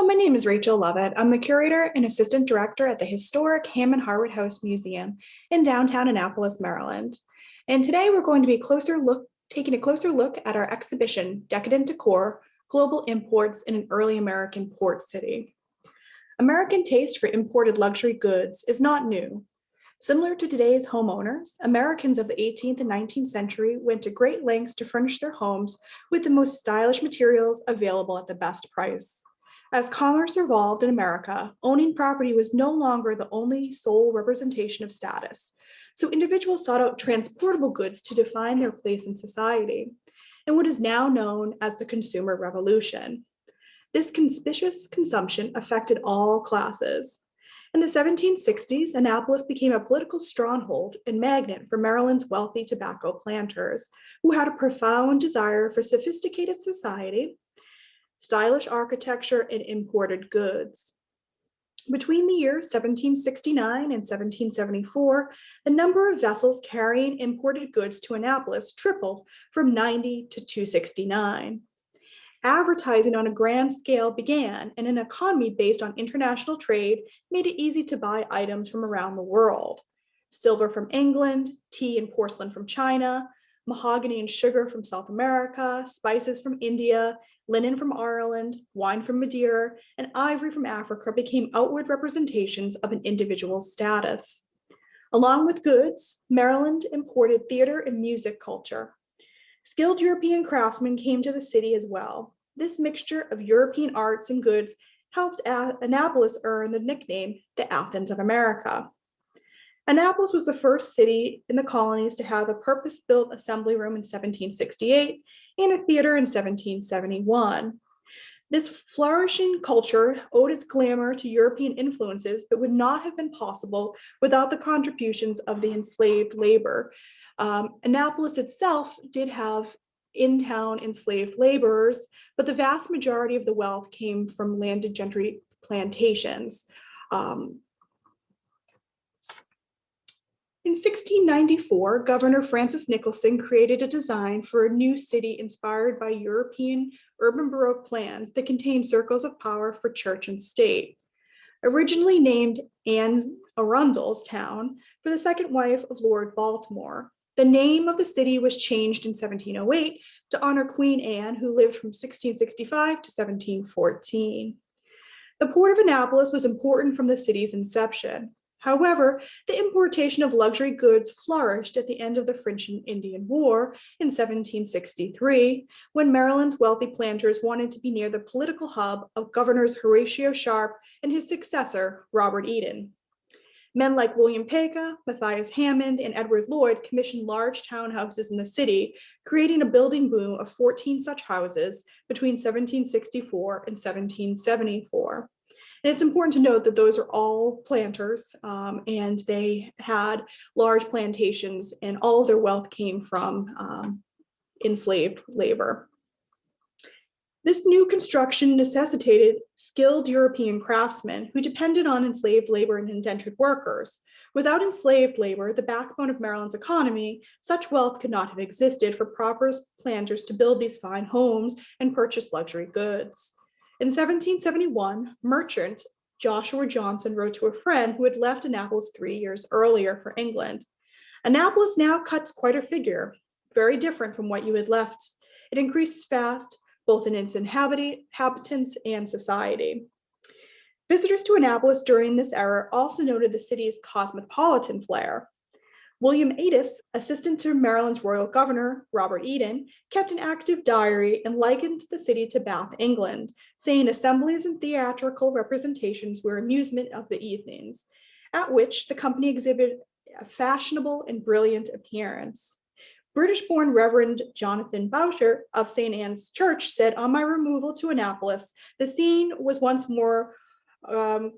My name is Rachel Lovett. I'm the curator and assistant director at the historic Hammond-Harwood House Museum in downtown Annapolis, Maryland. And today we're going to be taking a closer look at our exhibition, Decadent Décor, Global Imports in an Early American Port City. American taste for imported luxury goods is not new. Similar to today's homeowners, Americans of the 18th and 19th century went to great lengths to furnish their homes with the most stylish materials available at the best price. As commerce evolved in America, owning property was no longer the only sole representation of status. So individuals sought out transportable goods to define their place in society, in what is now known as the consumer revolution. This conspicuous consumption affected all classes. In the 1760s, Annapolis became a political stronghold and magnet for Maryland's wealthy tobacco planters, who had a profound desire for sophisticated society, stylish architecture, and imported goods. Between the years 1769 and 1774, the number of vessels carrying imported goods to Annapolis tripled from 90 to 269. Advertising on a grand scale began, and an economy based on international trade made it easy to buy items from around the world. Silver from England, tea and porcelain from China, mahogany and sugar from South America, spices from India, linen from Ireland, wine from Madeira, and ivory from Africa became outward representations of an individual's status. Along with goods, Maryland imported theater and music culture. Skilled European craftsmen came to the city as well. This mixture of European arts and goods helped Annapolis earn the nickname the Athens of America. Annapolis was the first city in the colonies to have a purpose-built assembly room in 1768 and a theater in 1771. This flourishing culture owed its glamour to European influences, but would not have been possible without the contributions of the enslaved labor. Annapolis itself did have in-town enslaved laborers, but the vast majority of the wealth came from landed gentry plantations. In 1694, Governor Francis Nicholson created a design for a new city inspired by European urban Baroque plans that contained circles of power for church and state. Originally named Anne Arundel's town for the second wife of Lord Baltimore, the name of the city was changed in 1708 to honor Queen Anne, who lived from 1665 to 1714. The port of Annapolis was important from the city's inception. However, the importation of luxury goods flourished at the end of the French and Indian War in 1763, when Maryland's wealthy planters wanted to be near the political hub of Governors Horatio Sharp and his successor, Robert Eden. Men like William Pega, Matthias Hammond, and Edward Lloyd commissioned large townhouses in the city, creating a building boom of 14 such houses between 1764 and 1774. And it's important to note that those are all planters, and they had large plantations, and all of their wealth came from enslaved labor. This new construction necessitated skilled European craftsmen who depended on enslaved labor and indentured workers. Without enslaved labor, the backbone of Maryland's economy, such wealth could not have existed for proper planters to build these fine homes and purchase luxury goods. In 1771, merchant Joshua Johnson wrote to a friend who had left Annapolis 3 years earlier for England. Annapolis now cuts quite a figure, very different from what you had left. It increases fast, both in its inhabitants and society. Visitors to Annapolis during this era also noted the city's cosmopolitan flair. William Adis, assistant to Maryland's royal governor, Robert Eden, kept an active diary and likened the city to Bath, England, saying assemblies and theatrical representations were amusement of the evenings, at which the company exhibited a fashionable and brilliant appearance. British-born Reverend Jonathan Boucher of St. Anne's Church said, "On my removal to Annapolis, the scene was once more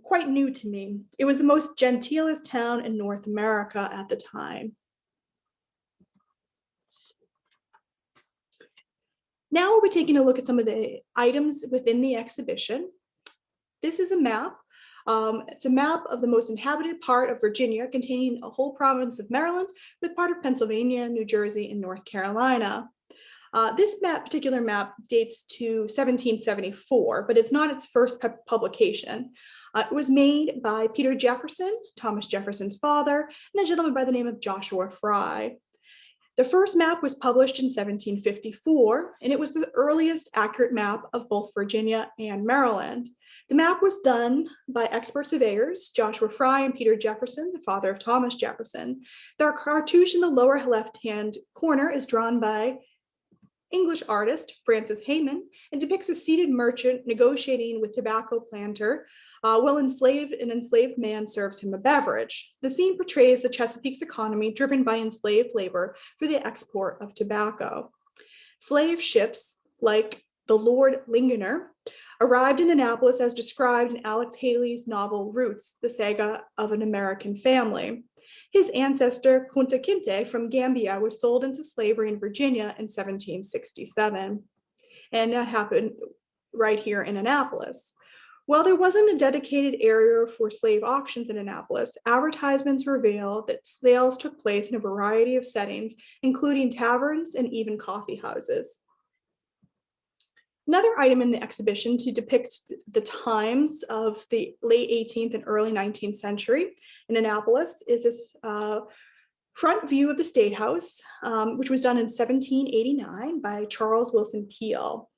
quite new to me. It was the most genteelest town in North America at the time." Now we'll be taking a look at some of the items within the exhibition. This is a map. It's a map of the most inhabited part of Virginia, containing a whole province of Maryland with part of Pennsylvania, New Jersey, and North Carolina. This particular map dates to 1774, but it's not its first publication. It was made by Peter Jefferson, Thomas Jefferson's father, and a gentleman by the name of Joshua Fry. The first map was published in 1754, and it was the earliest accurate map of both Virginia and Maryland. The map was done by expert surveyors, Joshua Fry and Peter Jefferson, the father of Thomas Jefferson. The cartouche in the lower left-hand corner is drawn by English artist Francis Hammond and depicts a seated merchant negotiating with tobacco planter while an enslaved man serves him a beverage. The scene portrays the Chesapeake's economy driven by enslaved labor for the export of tobacco. Slave ships like the Lord Lingoner arrived in Annapolis as described in Alex Haley's novel Roots, the Saga of an American Family. His ancestor, Kunta Kinte from Gambia, was sold into slavery in Virginia in 1767. And that happened right here in Annapolis. While there wasn't a dedicated area for slave auctions in Annapolis, advertisements reveal that sales took place in a variety of settings, including taverns and even coffee houses. Another item in the exhibition to depict the times of the late 18th and early 19th century in Annapolis is this front view of the State House, which was done in 1789 by Charles Willson Peale.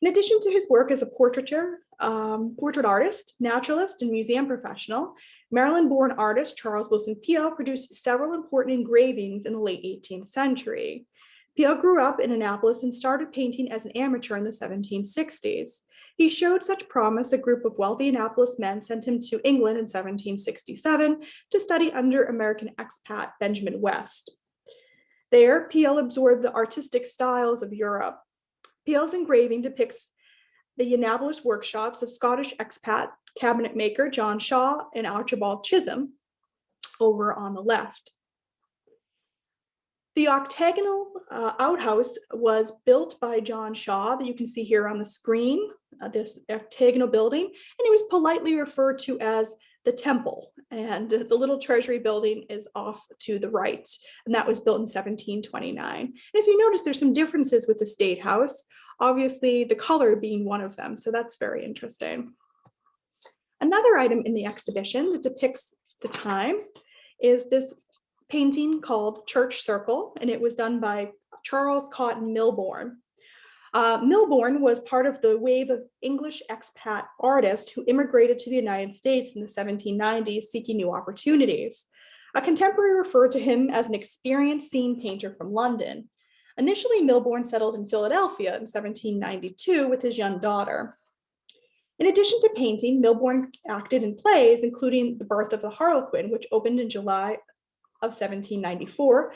In addition to his work as a portrait artist, naturalist, and museum professional, Maryland-born artist Charles Willson Peale produced several important engravings in the late 18th century. Peale grew up in Annapolis and started painting as an amateur in the 1760s. He showed such promise, a group of wealthy Annapolis men sent him to England in 1767 to study under American expat Benjamin West. There, Peale absorbed the artistic styles of Europe. Peale's engraving depicts the Annapolis workshops of Scottish expat cabinet maker John Shaw and Archibald Chisholm over on the left. The octagonal outhouse was built by John Shaw that you can see here on the screen, this octagonal building, and it was politely referred to as the Temple. And the little Treasury building is off to the right, and that was built in 1729. And if you notice, there's some differences with the State House, obviously the color being one of them, so that's very interesting. Another item in the exhibition that depicts the time is this painting called Church Circle, and it was done by Charles Cotton Milbourne. Milbourne was part of the wave of English expat artists who immigrated to the United States in the 1790s seeking new opportunities. A contemporary referred to him as an experienced scene painter from London. Initially, Milbourne settled in Philadelphia in 1792 with his young daughter. In addition to painting, Milbourne acted in plays, including The Birth of the Harlequin, which opened in July of 1794,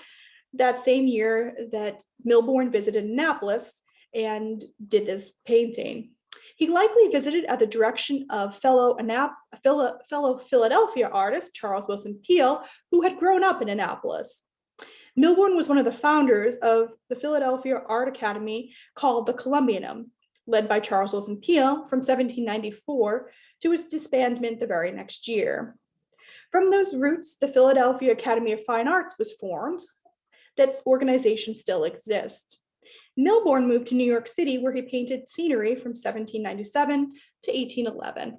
that same year that Milbourne visited Annapolis and did this painting. He likely visited at the direction of fellow Philadelphia artist Charles Willson Peale, who had grown up in Annapolis. Milbourne was one of the founders of the Philadelphia Art Academy called the Columbianum, led by Charles Willson Peale from 1794 to its disbandment the very next year. From those roots, the Philadelphia Academy of Fine Arts was formed. That organization still exists. Milbourne moved to New York City, where he painted scenery from 1797 to 1811.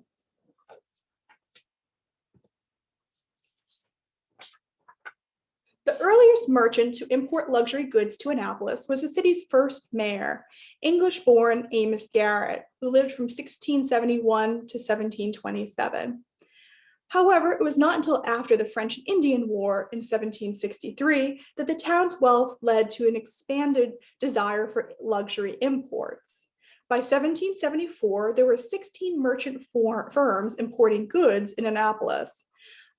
The earliest merchant to import luxury goods to Annapolis was the city's first mayor, English-born Amos Garrett, who lived from 1671 to 1727. However, it was not until after the French and Indian War in 1763 that the town's wealth led to an expanded desire for luxury imports. By 1774, there were 16 merchant firms importing goods in Annapolis.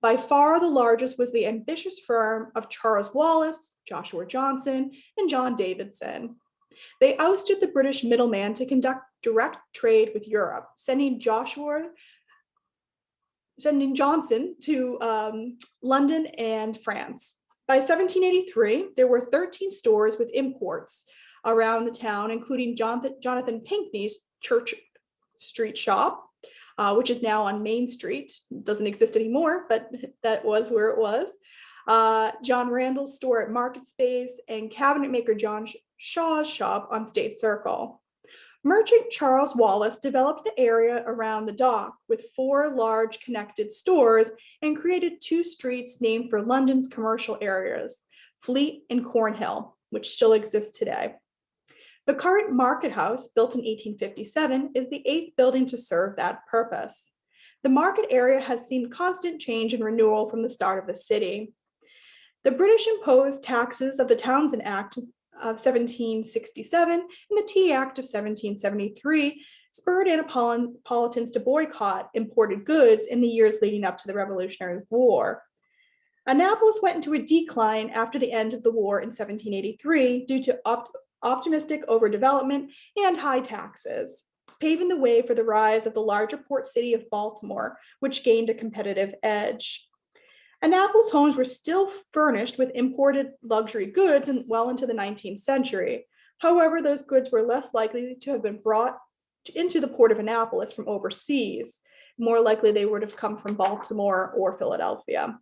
By far the largest was the ambitious firm of Charles Wallace, Joshua Johnson, and John Davidson. They ousted the British middleman to conduct direct trade with Europe, sending Johnson to London and France. By 1783, there were 13 stores with imports around the town, including Jonathan Pinkney's Church Street shop, which is now on Main Street. It doesn't exist anymore, but that was where it was. John Randall's store at Market Space, and cabinet maker John Shaw's shop on State Circle. Merchant Charles Wallace developed the area around the dock with 4 large connected stores and created 2 streets named for London's commercial areas, Fleet and Cornhill, which still exist today. The current Market House, built in 1857, is the 8th building to serve that purpose. The market area has seen constant change and renewal from the start of the city. The British imposed taxes of the Townshend Act of 1767 and the Tea Act of 1773 spurred Annapolitans to boycott imported goods in the years leading up to the Revolutionary War. Annapolis went into a decline after the end of the war in 1783 due to optimistic overdevelopment and high taxes, paving the way for the rise of the larger port city of Baltimore, which gained a competitive edge. Annapolis homes were still furnished with imported luxury goods well into the 19th century. However, those goods were less likely to have been brought into the port of Annapolis from overseas. More likely, they would have come from Baltimore or Philadelphia.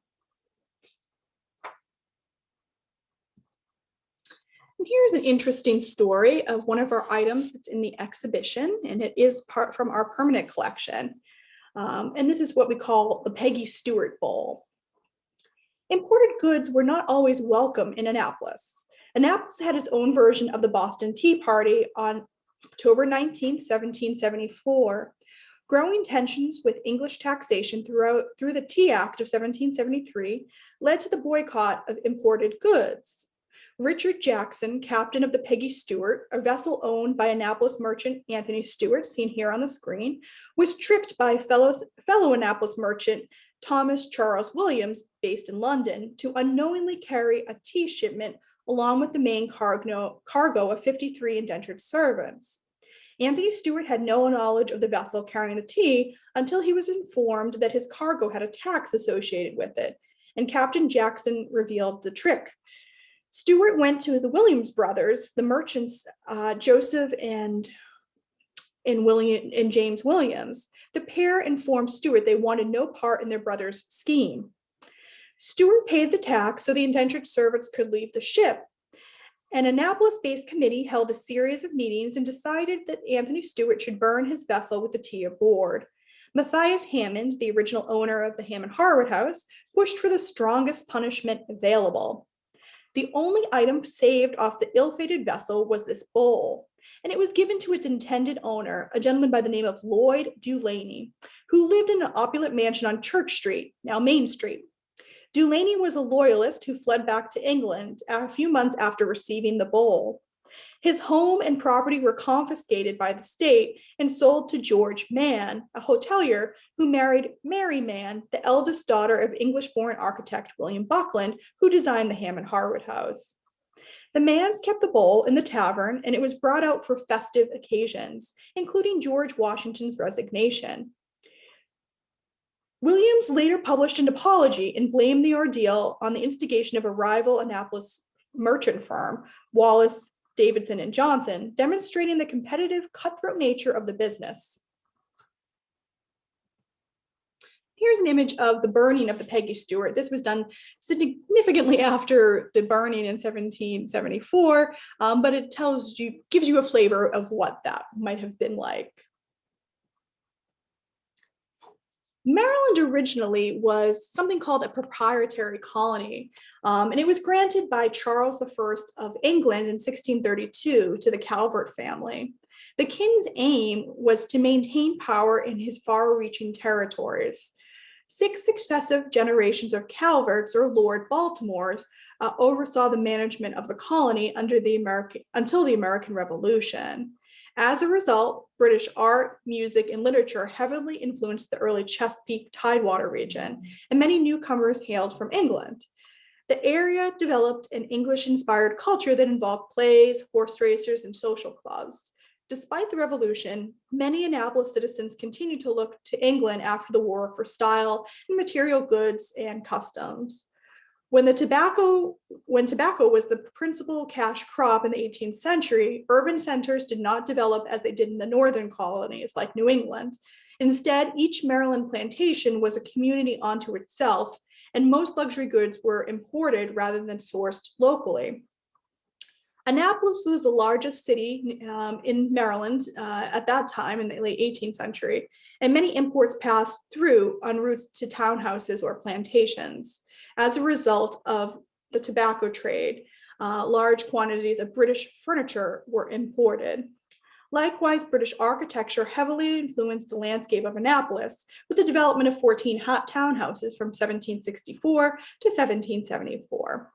And here's an interesting story of one of our items that's in the exhibition, and it is part from our permanent collection. And this is what we call the Peggy Stewart Bowl. Imported goods were not always welcome in Annapolis. Annapolis had its own version of the Boston Tea Party on October 19, 1774. Growing tensions with English taxation through the Tea Act of 1773 led to the boycott of imported goods. Richard Jackson, captain of the Peggy Stewart, a vessel owned by Annapolis merchant Anthony Stewart, seen here on the screen, was tricked by fellow Annapolis merchant Thomas Charles Williams, based in London, to unknowingly carry a tea shipment along with the main cargo of 53 indentured servants. Anthony Stewart had no knowledge of the vessel carrying the tea until he was informed that his cargo had a tax associated with it, and Captain Jackson revealed the trick. Stewart went to the Williams brothers, the merchants Joseph and James Williams. The pair informed Stewart they wanted no part in their brother's scheme. Stewart paid the tax so the indentured servants could leave the ship. An Annapolis-based committee held a series of meetings and decided that Anthony Stewart should burn his vessel with the tea aboard. Matthias Hammond, the original owner of the Hammond-Harwood House, pushed for the strongest punishment available. The only item saved off the ill-fated vessel was this bowl, and it was given to its intended owner, a gentleman by the name of Lloyd Dulaney, who lived in an opulent mansion on Church Street, now Main Street. Dulaney was a loyalist who fled back to England a few months after receiving the bowl. His home and property were confiscated by the state and sold to George Mann, a hotelier who married Mary Mann, the eldest daughter of English-born architect William Buckland, who designed the Hammond-Harwood House. The Manns kept the bowl in the tavern, and it was brought out for festive occasions, including George Washington's resignation. Williams later published an apology and blamed the ordeal on the instigation of a rival Annapolis merchant firm, Wallace, Davidson, and Johnson, demonstrating the competitive, cutthroat nature of the business. Here's an image of the burning of the Peggy Stewart. This was done significantly after the burning in 1774, but it gives you a flavor of what that might have been like. Maryland originally was something called a proprietary colony, and it was granted by Charles I of England in 1632 to the Calvert family. The king's aim was to maintain power in his far-reaching territories. 6 successive generations of Calverts, or Lord Baltimores, oversaw the management of the colony until the American Revolution. As a result, British art, music, and literature heavily influenced the early Chesapeake Tidewater region, and many newcomers hailed from England. The area developed an English-inspired culture that involved plays, horse racers, and social clubs. Despite the Revolution, many Annapolis citizens continued to look to England after the war for style and material goods and customs. When tobacco was the principal cash crop in the 18th century, urban centers did not develop as they did in the northern colonies like New England. Instead, each Maryland plantation was a community unto itself, and most luxury goods were imported rather than sourced locally. Annapolis was the largest city in Maryland at that time in the late 18th century, and many imports passed through en route to townhouses or plantations. As a result of the tobacco trade, large quantities of British furniture were imported. Likewise, British architecture heavily influenced the landscape of Annapolis, with the development of 14 townhouses from 1764 to 1774.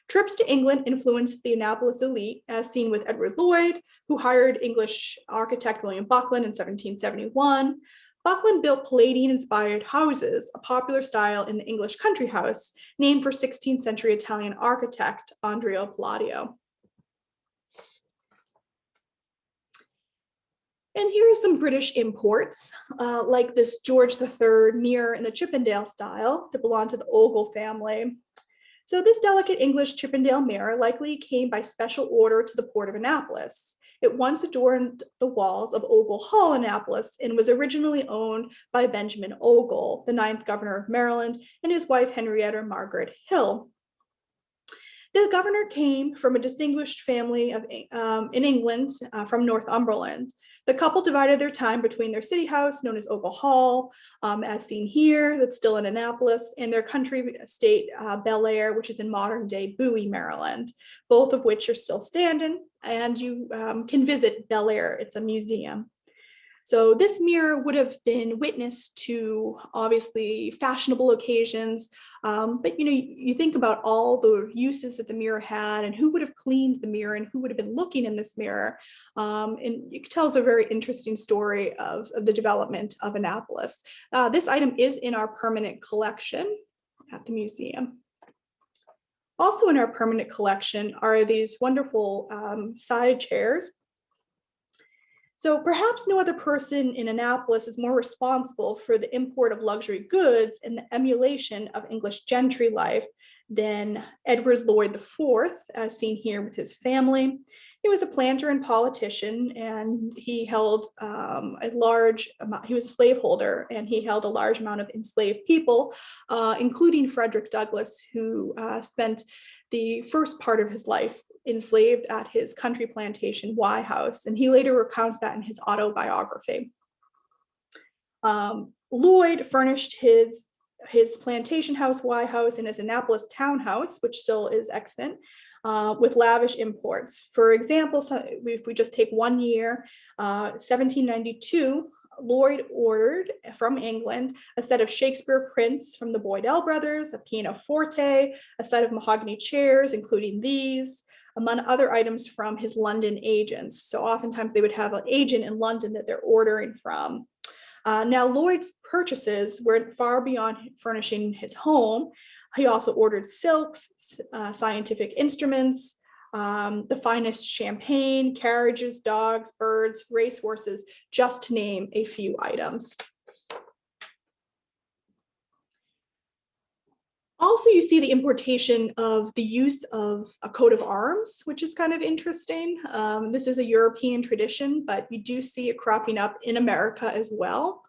Trips to England influenced the Annapolis elite, as seen with Edward Lloyd, who hired English architect William Buckland in 1771. Buckland built Palladian-inspired houses, a popular style in the English country house, named for 16th century Italian architect Andrea Palladio. And here are some British imports, like this George III mirror in the Chippendale style that belonged to the Ogle family. So this delicate English Chippendale mirror likely came by special order to the port of Annapolis. It once adorned the walls of Ogle Hall, Annapolis, and was originally owned by Benjamin Ogle, the 9th governor of Maryland, and his wife Henrietta Margaret Hill. The governor came from a distinguished family in England from Northumberland. The couple divided their time between their city house, known as Ogle Hall, as seen here, that's still in Annapolis, and their country estate, Bel Air, which is in modern day Bowie, Maryland, both of which are still standing, and you can visit Bel Air. It's a museum. So this mirror would have been witness to obviously fashionable occasions, but you think about all the uses that the mirror had and who would have cleaned the mirror and who would have been looking in this mirror. And it tells a very interesting story of the development of Annapolis. This item is in our permanent collection at the museum. Also in our permanent collection are these wonderful side chairs. So perhaps no other person in Annapolis is more responsible for the import of luxury goods and the emulation of English gentry life than Edward Lloyd IV, as seen here with his family. He was a planter and politician, and he held a large amount, he was a slaveholder, and he held a large amount of enslaved people, including Frederick Douglass, who spent the first part of his life enslaved at his country plantation, Y House, and he later recounts that in his autobiography. Lloyd furnished his plantation house, Y House, and his Annapolis townhouse, which still is extant, with lavish imports. For example, if we just take 1 year, 1792, Lloyd ordered from England a set of Shakespeare prints from the Boydell brothers, a pianoforte, a set of mahogany chairs, including these, among other items from his London agents. So oftentimes they would have an agent in London that they're ordering from. Now Lloyd's purchases went far beyond furnishing his home. He also ordered silks, scientific instruments, the finest champagne, carriages, dogs, birds, racehorses, just to name a few items. Also, you see the importation of the use of a coat of arms, which is kind of interesting. This is a European tradition, but you do see it cropping up in America as well.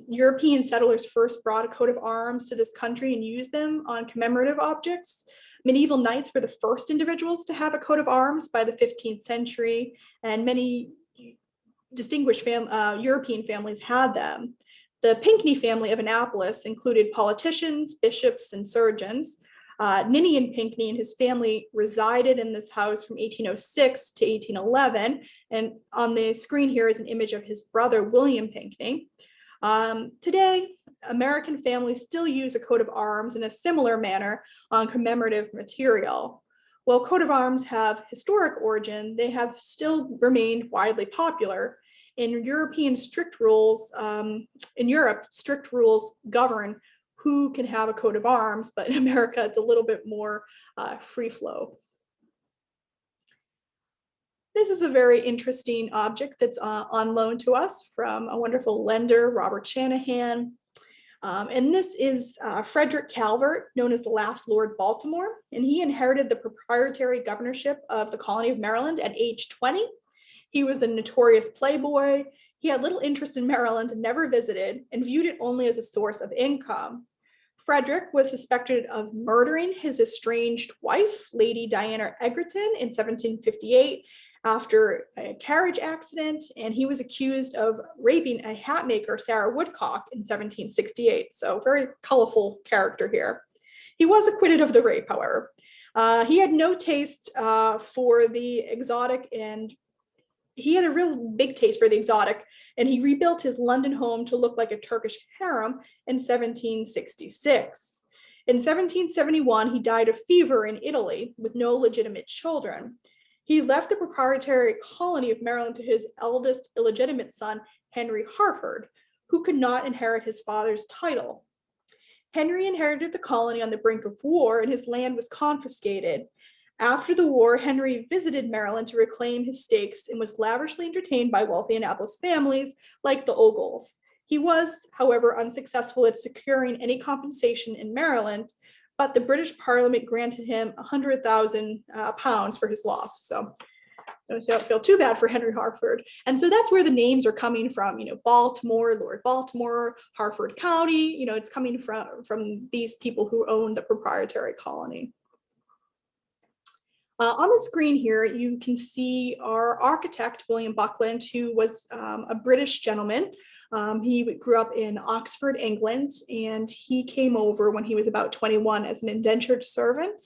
European settlers first brought a coat of arms to this country and used them on commemorative objects. Medieval knights were the first individuals to have a coat of arms by the 15th century, and many distinguished European families had them. The Pinkney family of Annapolis included politicians, bishops, and surgeons. Ninian Pinkney and his family resided in this house from 1806 to 1811. And on the screen here is an image of his brother, William Pinkney. Today, American families still use a coat of arms in a similar manner on commemorative material. While coat of arms have historic origin, they have still remained widely popular. In European strict rules, in Europe, strict rules govern who can have a coat of arms, but in America, it's a little bit more free flow. This is a very interesting object that's on loan to us from a wonderful lender, Robert Shanahan. And this is Frederick Calvert, known as the last Lord Baltimore, and he inherited the proprietary governorship of the colony of Maryland at age 20. He was a notorious playboy. He had little interest in Maryland and never visited, and viewed it only as a source of income. Frederick was suspected of murdering his estranged wife, Lady Diana Egerton, in 1758 after a carriage accident, and he was accused of raping a hat maker, Sarah Woodcock, in 1768. So very colorful character here. He was acquitted of the rape, however. He had no taste for the exotic, and he had a real big taste for the exotic, and he rebuilt his London home to look like a Turkish harem in 1766. In 1771, he died of fever in Italy with no legitimate children. He left the proprietary colony of Maryland to his eldest illegitimate son, Henry Harford, who could not inherit his father's title. Henry inherited the colony on the brink of war, and his land was confiscated. After the war, Henry visited Maryland to reclaim his stakes and was lavishly entertained by wealthy Annapolis families like the Ogles. He was, however, unsuccessful at securing any compensation in Maryland, but the British Parliament granted him £100,000 for his loss. So don't feel too bad for Henry Harford. And so that's where the names are coming from, Baltimore, Lord Baltimore, Harford County, it's coming from these people who own the proprietary colony. On the screen here, you can see our architect, William Buckland, who was a British gentleman. He grew up in Oxford, England, and he came over when he was about 21 as an indentured servant.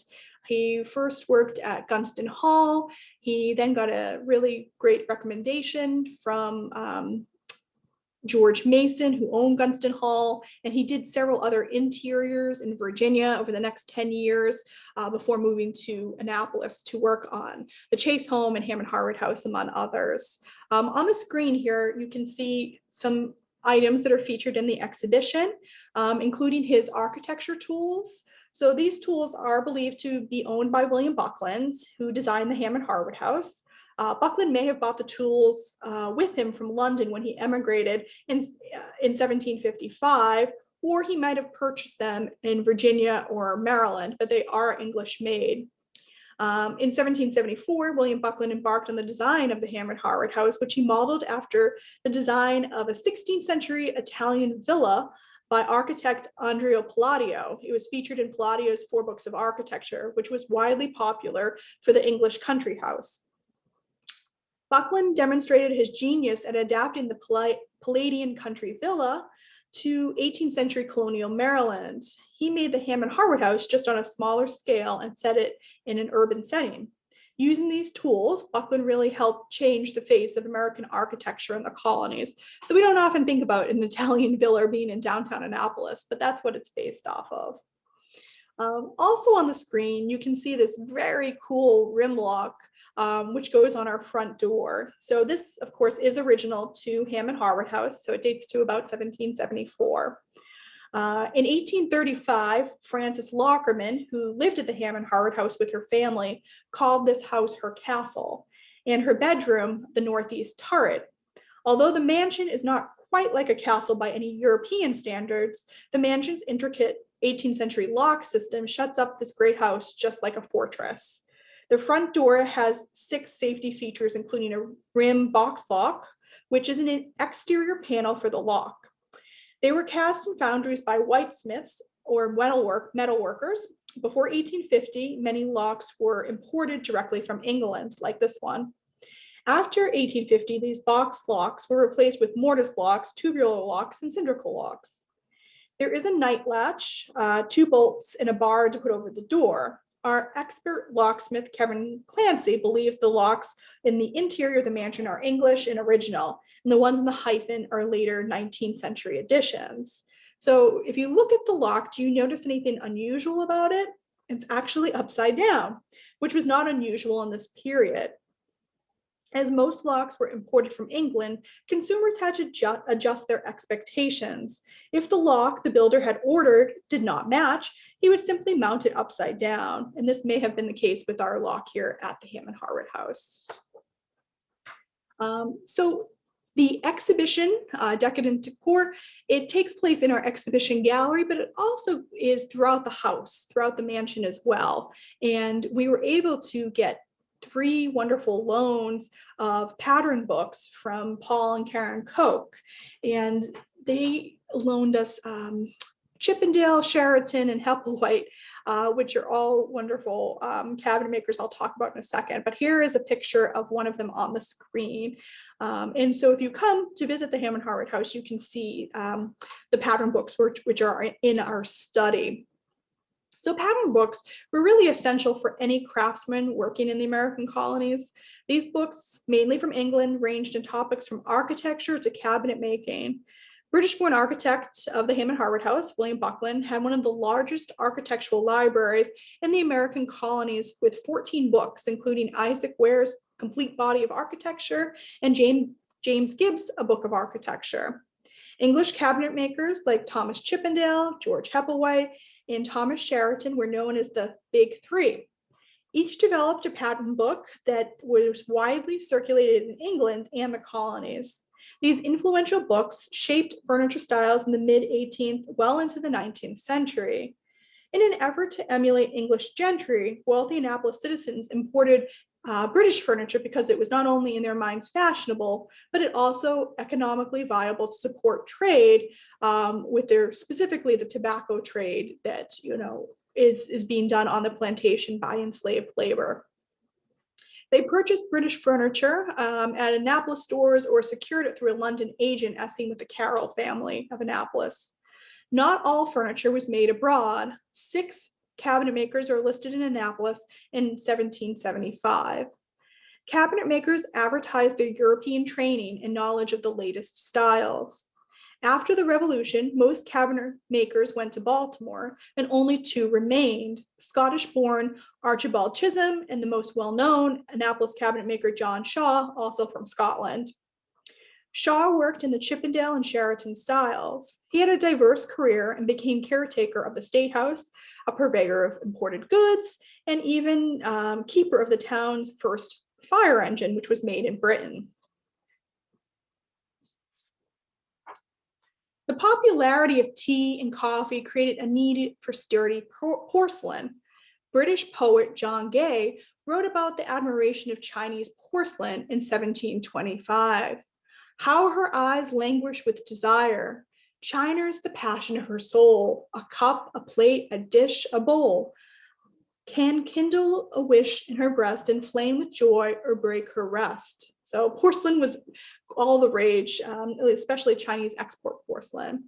He first worked at Gunston Hall. He then got a really great recommendation from George Mason, who owned Gunston Hall, and he did several other interiors in Virginia over the next 10 years before moving to Annapolis to work on the Chase Home and Hammond-Harwood House, among others. On the screen here, you can see some items that are featured in the exhibition, including his architecture tools. So these tools are believed to be owned by William Buckland, who designed the Hammond-Harwood House. Buckland may have bought the tools with him from London when he emigrated in 1755, or he might have purchased them in Virginia or Maryland, but they are English made. In 1774, William Buckland embarked on the design of the Hammond-Harwood House, which he modeled after the design of a 16th century Italian villa by architect Andrea Palladio. It was featured in Palladio's 4 books of architecture, which was widely popular for the English country house. Buckland demonstrated his genius at adapting the Palladian country villa to 18th century colonial Maryland. He made the Hammond-Harwood House just on a smaller scale and set it in an urban setting. Using these tools, Buckland really helped change the face of American architecture in the colonies. So we don't often think about an Italian villa being in downtown Annapolis, but that's what it's based off of. Also on the screen, you can see this very cool rim lock, which goes on our front door. So this, of course, is original to Hammond-Harwood House, so it dates to about 1774. In 1835, Frances Lockerman, who lived at the Hammond-Harwood House with her family, called this house her castle, and her bedroom the northeast turret. Although the mansion is not quite like a castle by any European standards, the mansion's intricate 18th century lock system shuts up this great house just like a fortress. The front door has 6 safety features, including a rim box lock, which is an exterior panel for the lock. They were cast in foundries by whitesmiths or metal workers. Before 1850, many locks were imported directly from England, like this one. After 1850, these box locks were replaced with mortise locks, tubular locks, and cylindrical locks. There is a night latch, 2 bolts, and a bar to put over the door. Our expert locksmith, Kevin Clancy, believes the locks in the interior of the mansion are English and original, and the ones in the hyphen are later 19th century additions. So if you look at the lock, do you notice anything unusual about it? It's actually upside down, which was not unusual in this period. As most locks were imported from England, consumers had to adjust their expectations. If the lock the builder had ordered did not match, he would simply mount it upside down. And this may have been the case with our lock here at the Hammond-Harwood House. So the exhibition, Decadent Décor, it takes place in our exhibition gallery, but it also is throughout the house, throughout the mansion as well. And we were able to get 3 wonderful loans of pattern books from Paul and Karen Koch. And they loaned us Chippendale, Sheraton, and Hepplewhite, which are all wonderful cabinet makers I'll talk about in a second. But here is a picture of one of them on the screen. And so if you come to visit the Hammond-Harwood House, you can see the pattern books which are in our study. So pattern books were really essential for any craftsman working in the American colonies. These books, mainly from England, ranged in topics from architecture to cabinet making. British-born architect of the Hammond-Harwood House, William Buckland, had one of the largest architectural libraries in the American colonies with 14 books, including Isaac Ware's Complete Body of Architecture and James Gibbs' A Book of Architecture. English cabinet makers like Thomas Chippendale, George Hepplewhite, and Thomas Sheraton were known as the Big Three. Each developed a pattern book that was widely circulated in England and the colonies. These influential books shaped furniture styles in the mid-18th, well into the 19th century. In an effort to emulate English gentry, wealthy Annapolis citizens imported British furniture because it was not only in their minds fashionable, but it also economically viable to support trade with their, specifically the tobacco trade that, is being done on the plantation by enslaved labor. They purchased British furniture at Annapolis stores or secured it through a London agent, as seen with the Carroll family of Annapolis. Not all furniture was made abroad. 6 cabinet makers are listed in Annapolis in 1775. Cabinet makers advertised their European training and knowledge of the latest styles. After the Revolution, most cabinet makers went to Baltimore, and only 2 remained: Scottish-born Archibald Chisholm and the most well-known Annapolis cabinet maker John Shaw, also from Scotland. Shaw worked in the Chippendale and Sheraton styles. He had a diverse career and became caretaker of the State House, a purveyor of imported goods, and even keeper of the town's first fire engine, which was made in Britain. The popularity of tea and coffee created a need for sturdy porcelain. British poet John Gay wrote about the admiration of Chinese porcelain in 1725. How her eyes languish with desire. China's the passion of her soul. A cup, a plate, a dish, a bowl can kindle a wish in her breast, inflame with joy, or break her rest. So porcelain was all the rage, especially Chinese export porcelain.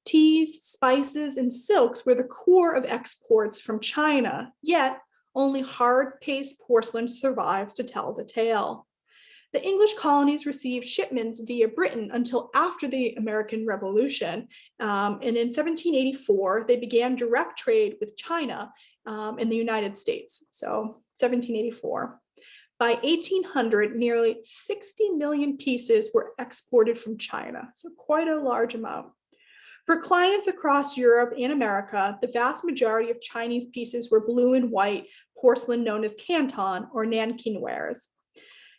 Teas, spices, and silks were the core of exports from China, yet only hard paste porcelain survives to tell the tale. The English colonies received shipments via Britain until after the American Revolution. And in 1784, they began direct trade with China in the United States. So 1784. By 1800, nearly 60 million pieces were exported from China. So quite a large amount. For clients across Europe and America, the vast majority of Chinese pieces were blue and white porcelain known as Canton or Nanking wares.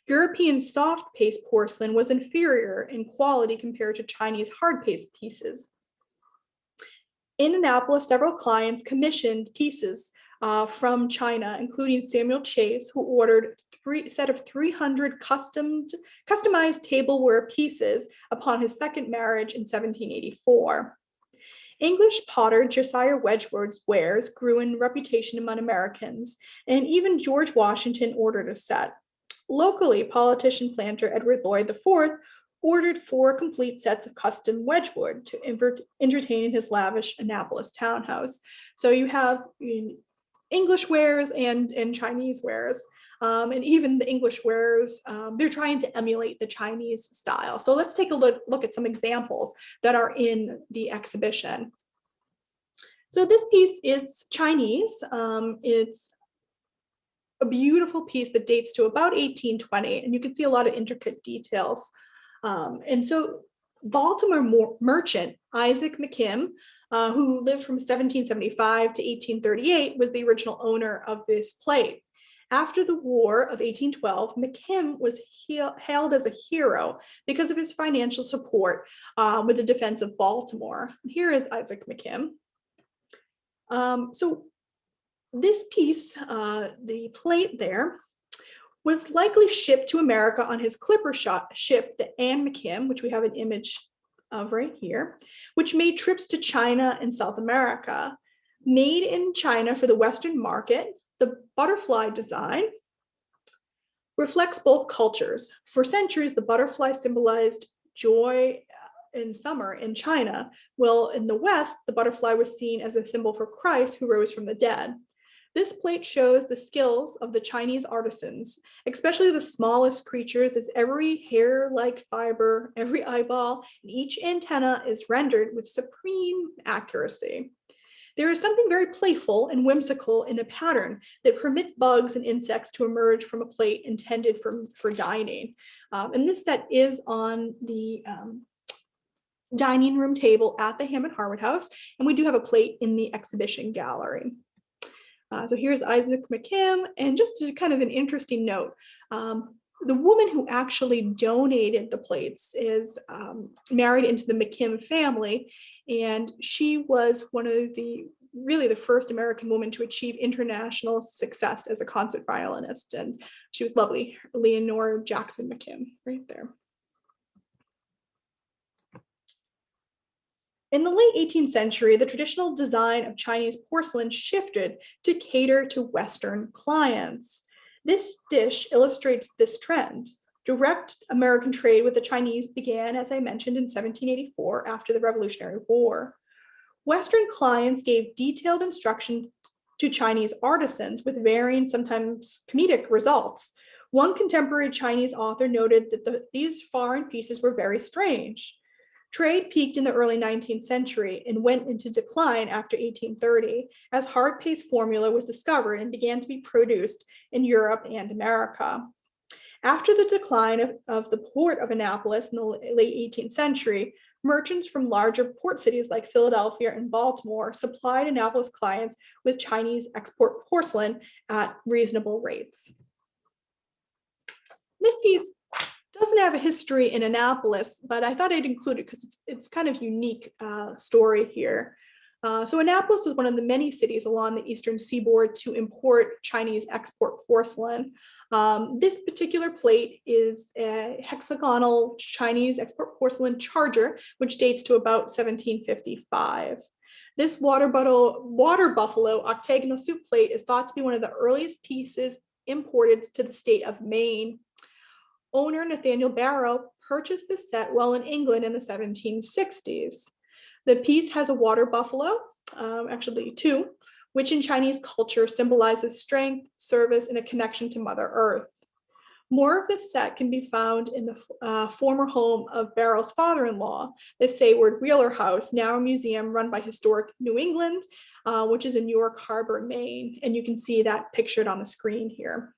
European soft paste porcelain was inferior in quality compared to Chinese hard paste pieces. In Annapolis, several clients commissioned pieces from China, including Samuel Chase, who ordered a set of 300 customized tableware pieces upon his second marriage in 1784. English potter Josiah Wedgwood's wares grew in reputation among Americans, and even George Washington ordered a set. Locally, politician planter Edward Lloyd IV ordered 4 complete sets of custom Wedgwood to entertain in his lavish Annapolis townhouse. So you have English wares and Chinese wares. And even the English wares, they're trying to emulate the Chinese style. So let's take a look at some examples that are in the exhibition. So this piece is Chinese. It's a beautiful piece that dates to about 1820, and you can see a lot of intricate details. And so Baltimore merchant Isaac McKim, who lived from 1775 to 1838, was the original owner of this plate. After the War of 1812, McKim was hailed as a hero because of his financial support with the defense of Baltimore. Here is Isaac McKim. So this piece, the plate there, was likely shipped to America on his clipper ship, the Anne McKim, which we have an image of right here, which made trips to China and South America. Made in China for the Western market, the butterfly design reflects both cultures. For centuries, the butterfly symbolized joy in summer in China, while in the West, the butterfly was seen as a symbol for Christ who rose from the dead. This plate shows the skills of the Chinese artisans, especially the smallest creatures, as every hair-like fiber, every eyeball, and each antenna is rendered with supreme accuracy. There is something very playful and whimsical in a pattern that permits bugs and insects to emerge from a plate intended for dining. And this set is on the dining room table at the Hammond-Harwood House, and we do have a plate in the exhibition gallery. So here's Isaac McKim, and just kind of an interesting note, the woman who actually donated the plates is married into the McKim family, and she was one of really the first American woman to achieve international success as a concert violinist, and she was lovely, Leonore Jackson McKim, right there. In the late 18th century, the traditional design of Chinese porcelain shifted to cater to Western clients. This dish illustrates this trend. Direct American trade with the Chinese began, as I mentioned, in 1784 after the Revolutionary War. Western clients gave detailed instruction to Chinese artisans with varying, sometimes comedic results. One contemporary Chinese author noted that these foreign pieces were very strange. Trade peaked in the early 19th century and went into decline after 1830 as hard-paste formula was discovered and began to be produced in Europe and America. After the decline of the port of Annapolis in the late 18th century, merchants from larger port cities like Philadelphia and Baltimore supplied Annapolis clients with Chinese export porcelain at reasonable rates. This piece doesn't have a history in Annapolis, but I thought I'd include it because it's kind of unique story here. So Annapolis was one of the many cities along the eastern seaboard to import Chinese export porcelain. This particular plate is a hexagonal Chinese export porcelain charger, which dates to about 1755. This water buffalo octagonal soup plate is thought to be one of the earliest pieces imported to the state of Maine. Owner Nathaniel Barrow purchased this set while in England in the 1760s. The piece has a water buffalo, actually two, which in Chinese culture symbolizes strength, service, and a connection to Mother Earth. More of this set can be found in the former home of Barrow's father-in-law, the Sayward Wheeler House, now a museum run by Historic New England, which is in York Harbor, Maine. And you can see that pictured on the screen here.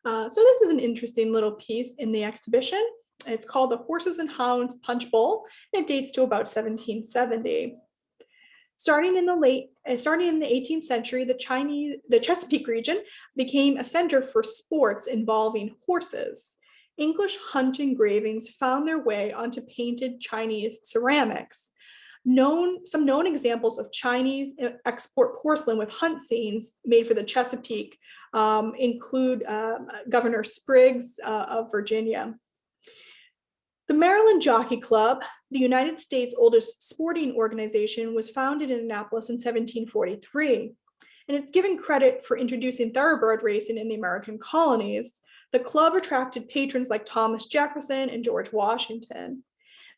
So this is an interesting little piece in the exhibition. It's called the Horses and Hounds Punch Bowl, and it dates to about 1770. Starting in the 18th century, the Chesapeake region became a center for sports involving horses. English hunt engravings found their way onto painted Chinese ceramics. Some known examples of Chinese export porcelain with hunt scenes made for the Chesapeake include Governor Spriggs of Virginia. The Maryland Jockey Club, the United States' oldest sporting organization, was founded in Annapolis in 1743, and it's given credit for introducing thoroughbred racing in the American colonies. The club attracted patrons like Thomas Jefferson and George Washington.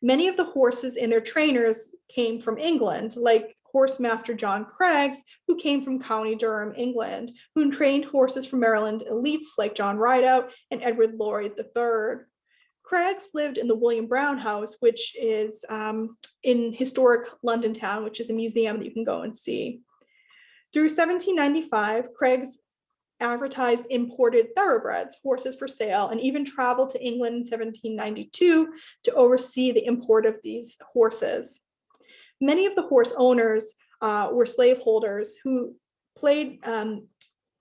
Many of the horses and their trainers came from England, like horsemaster John Craggs, who came from County Durham, England, who trained horses from Maryland elites like John Rideout and Edward Lloyd III. Craggs lived in the William Brown House, which is in historic London town, which is a museum that you can go and see. Through 1795, Craggs advertised imported thoroughbreds, horses for sale, and even traveled to England in 1792 to oversee the import of these horses. Many of the horse owners were slaveholders who played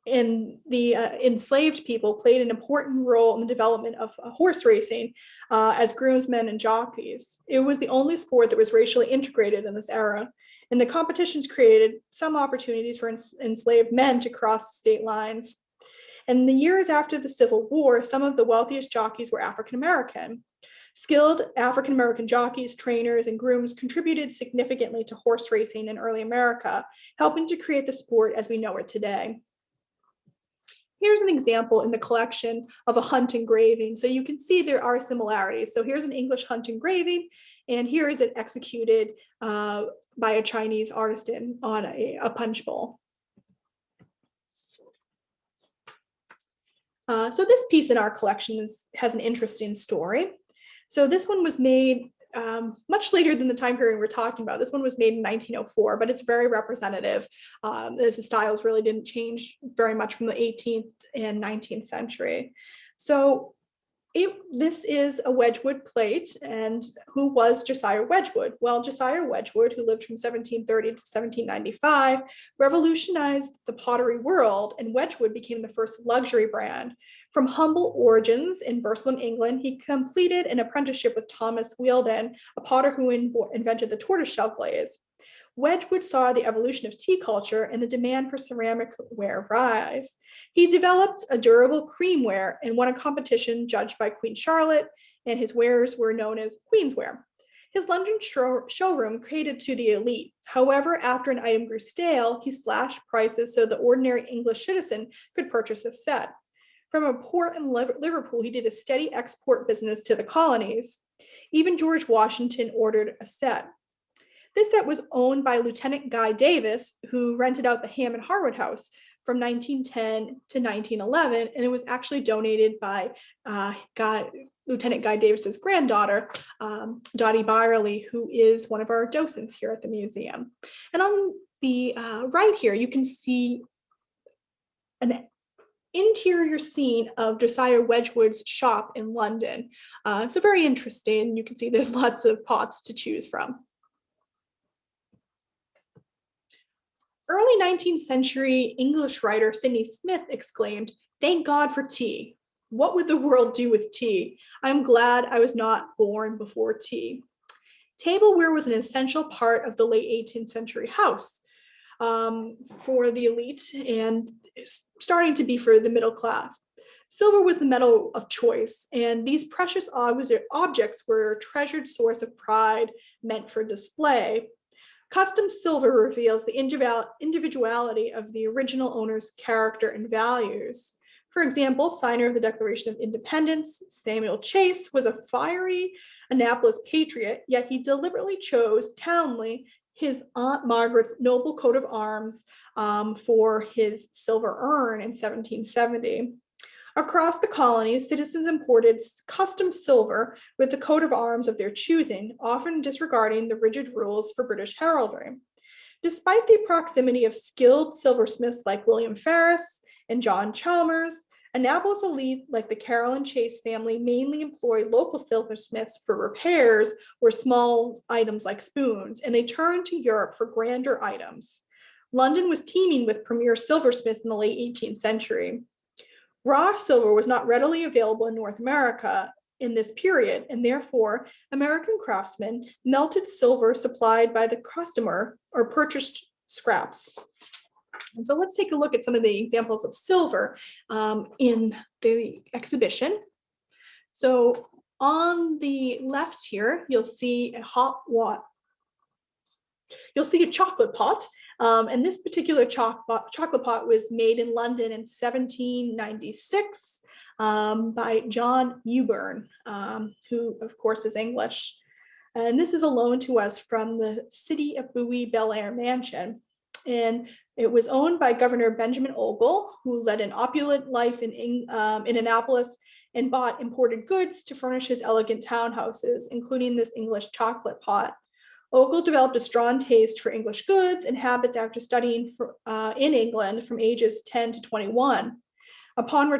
enslaved people played an important role in the development of horse racing as groomsmen and jockeys. It was the only sport that was racially integrated in this era, and the competitions created some opportunities for enslaved men to cross state lines. In the years after the Civil War, some of the wealthiest jockeys were African American. Skilled African-American jockeys, trainers, and grooms contributed significantly to horse racing in early America, helping to create the sport as we know it today. Here's an example in the collection of a hunt engraving. So you can see there are similarities. So here's an English hunt engraving, and here is it executed by a Chinese artisan on a punch bowl. So this piece in our collection has an interesting story. So this one was made much later than the time period we're talking about. This one was made in 1904, but it's very representative. The styles really didn't change very much from the 18th and 19th century. So this is a Wedgwood plate, and who was Josiah Wedgwood? Well, Josiah Wedgwood, who lived from 1730 to 1795, revolutionized the pottery world, and Wedgwood became the first luxury brand. From humble origins in Burslem, England, he completed an apprenticeship with Thomas Wheeldon, a potter who invented the tortoiseshell glaze. Wedgwood saw the evolution of tea culture and the demand for ceramic ware rise. He developed a durable creamware and won a competition judged by Queen Charlotte, and his wares were known as Queensware. His London showroom catered to the elite. However, after an item grew stale, he slashed prices so the ordinary English citizen could purchase a set. From a port in Liverpool, he did a steady export business to the colonies. Even George Washington ordered a set. This set was owned by Lieutenant Guy Davis, who rented out the Hammond-Harwood House from 1910 to 1911, and it was actually donated by Lieutenant Guy Davis's granddaughter, Dottie Byerly, who is one of our docents here at the museum. And on the right here, you can see an interior scene of Josiah Wedgwood's shop in London. So very interesting. You can see there's lots of pots to choose from. Early 19th century English writer Sydney Smith exclaimed, "Thank God for tea. What would the world do with tea? I'm glad I was not born before tea." Tableware was an essential part of the late 18th century house for the elite and starting to be for the middle class. Silver was the metal of choice, and these precious objects were a treasured source of pride meant for display. Custom silver reveals the individuality of the original owner's character and values. For example, signer of the Declaration of Independence, Samuel Chase was a fiery Annapolis patriot, yet he deliberately chose Townley, his Aunt Margaret's noble coat of arms, for his silver urn in 1770. Across the colonies, citizens imported custom silver with the coat of arms of their choosing, often disregarding the rigid rules for British heraldry. Despite the proximity of skilled silversmiths like William Ferris and John Chalmers, Annapolis elite like the Carroll and Chase family mainly employed local silversmiths for repairs or small items like spoons, and they turned to Europe for grander items. London was teeming with premier silversmiths in the late 18th century. Raw silver was not readily available in North America in this period, and therefore American craftsmen melted silver supplied by the customer or purchased scraps. And so let's take a look at some of the examples of silver in the exhibition. So on the left here, you'll see a chocolate pot. And this particular chocolate pot was made in London in 1796 by John Newburn, who of course is English. And this is a loan to us from the City of Bowie Bel Air mansion. And it was owned by Governor Benjamin Ogle, who led an opulent life in Annapolis and bought imported goods to furnish his elegant townhouses, including this English chocolate pot. Ogle developed a strong taste for English goods and habits after studying in England from ages 10 to 21. Upon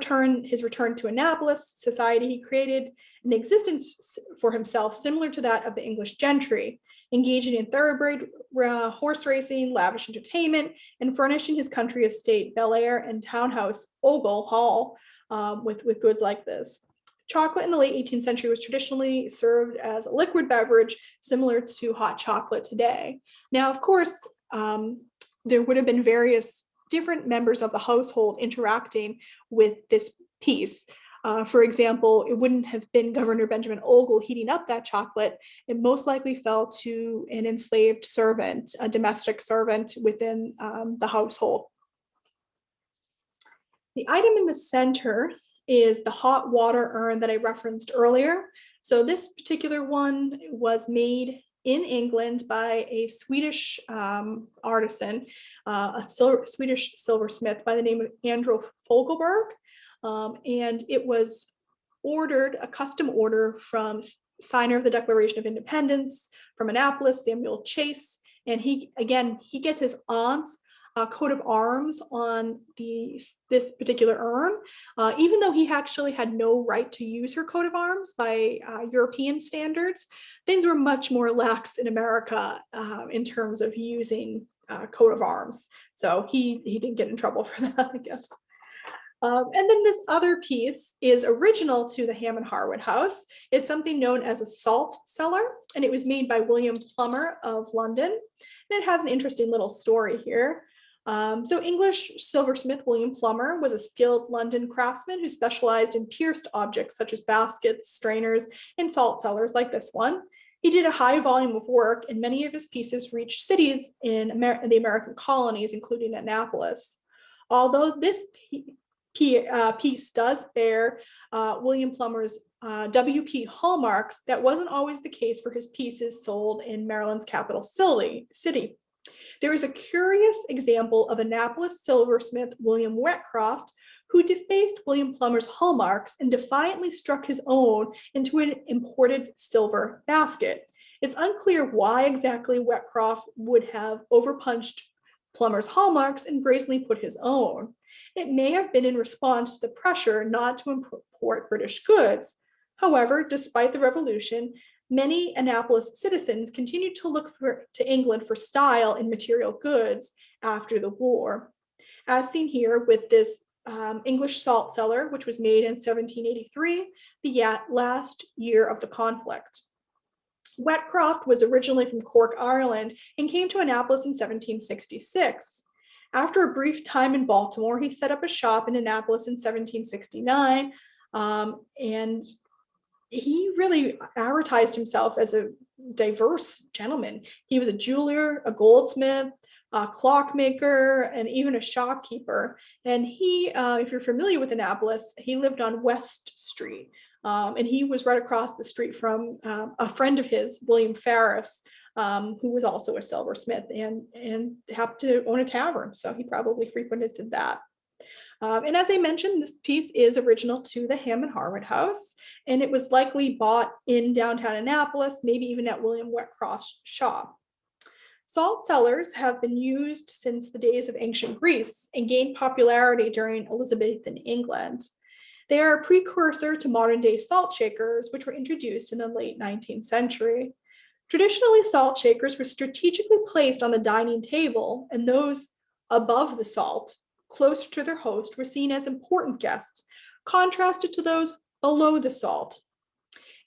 his return to Annapolis society, he created an existence for himself similar to that of the English gentry, engaging in thoroughbred horse racing, lavish entertainment, and furnishing his country estate, Bel Air and townhouse Ogle Hall, with goods like this. Chocolate in the late 18th century was traditionally served as a liquid beverage, similar to hot chocolate today. Now, of course, there would have been various different members of the household interacting with this piece. For example, it wouldn't have been Governor Benjamin Ogle heating up that chocolate. It most likely fell to an enslaved servant, a domestic servant within the household. The item in the center is the hot water urn that I referenced earlier. So this particular one was made in England by a Swedish artisan, a Swedish silversmith by the name of Andrew Fogelberg. And it was ordered, a custom order from signer of the Declaration of Independence from Annapolis, Samuel Chase. And he gets his aunt's coat of arms on this particular urn, even though he actually had no right to use her coat of arms by European standards. Things were much more lax in America in terms of using coat of arms. So he didn't get in trouble for that, I guess. And then this other piece is original to the Hammond-Harwood House. It's something known as a salt cellar, and it was made by William Plummer of London. And it has an interesting little story here. So English silversmith William Plummer was a skilled London craftsman who specialized in pierced objects such as baskets, strainers, and salt cellars like this one. He did a high volume of work, and many of his pieces reached cities in the American colonies, including Annapolis. Although this piece does bear William Plummer's WP hallmarks, that wasn't always the case for his pieces sold in Maryland's capital city. There is a curious example of Annapolis silversmith William Wetcroft, who defaced William Plummer's hallmarks and defiantly struck his own into an imported silver basket. It's unclear why exactly Wetcroft would have overpunched Plummer's hallmarks and brazenly put his own. It may have been in response to the pressure not to import British goods. However, despite the revolution, many Annapolis citizens continued to look to England for style in material goods after the war. As seen here with this English salt cellar, which was made in 1783, the last year of the conflict. Wetcroft was originally from Cork, Ireland, and came to Annapolis in 1766. After a brief time in Baltimore, he set up a shop in Annapolis in 1769, and he really advertised himself as a diverse gentleman. He was a jeweler, a goldsmith, a clockmaker, and even a shopkeeper. And he, if you're familiar with Annapolis, he lived on West Street. And he was right across the street from a friend of his, William Ferris, who was also a silversmith and happened to own a tavern. So he probably frequented that. And as I mentioned, this piece is original to the Hammond-Harwood House, and it was likely bought in downtown Annapolis, maybe even at William Wetcroft's shop. Salt cellars have been used since the days of ancient Greece and gained popularity during Elizabethan England. They are a precursor to modern-day salt shakers, which were introduced in the late 19th century. Traditionally, salt shakers were strategically placed on the dining table, and those above the salt, closer to their host, were seen as important guests, contrasted to those below the salt.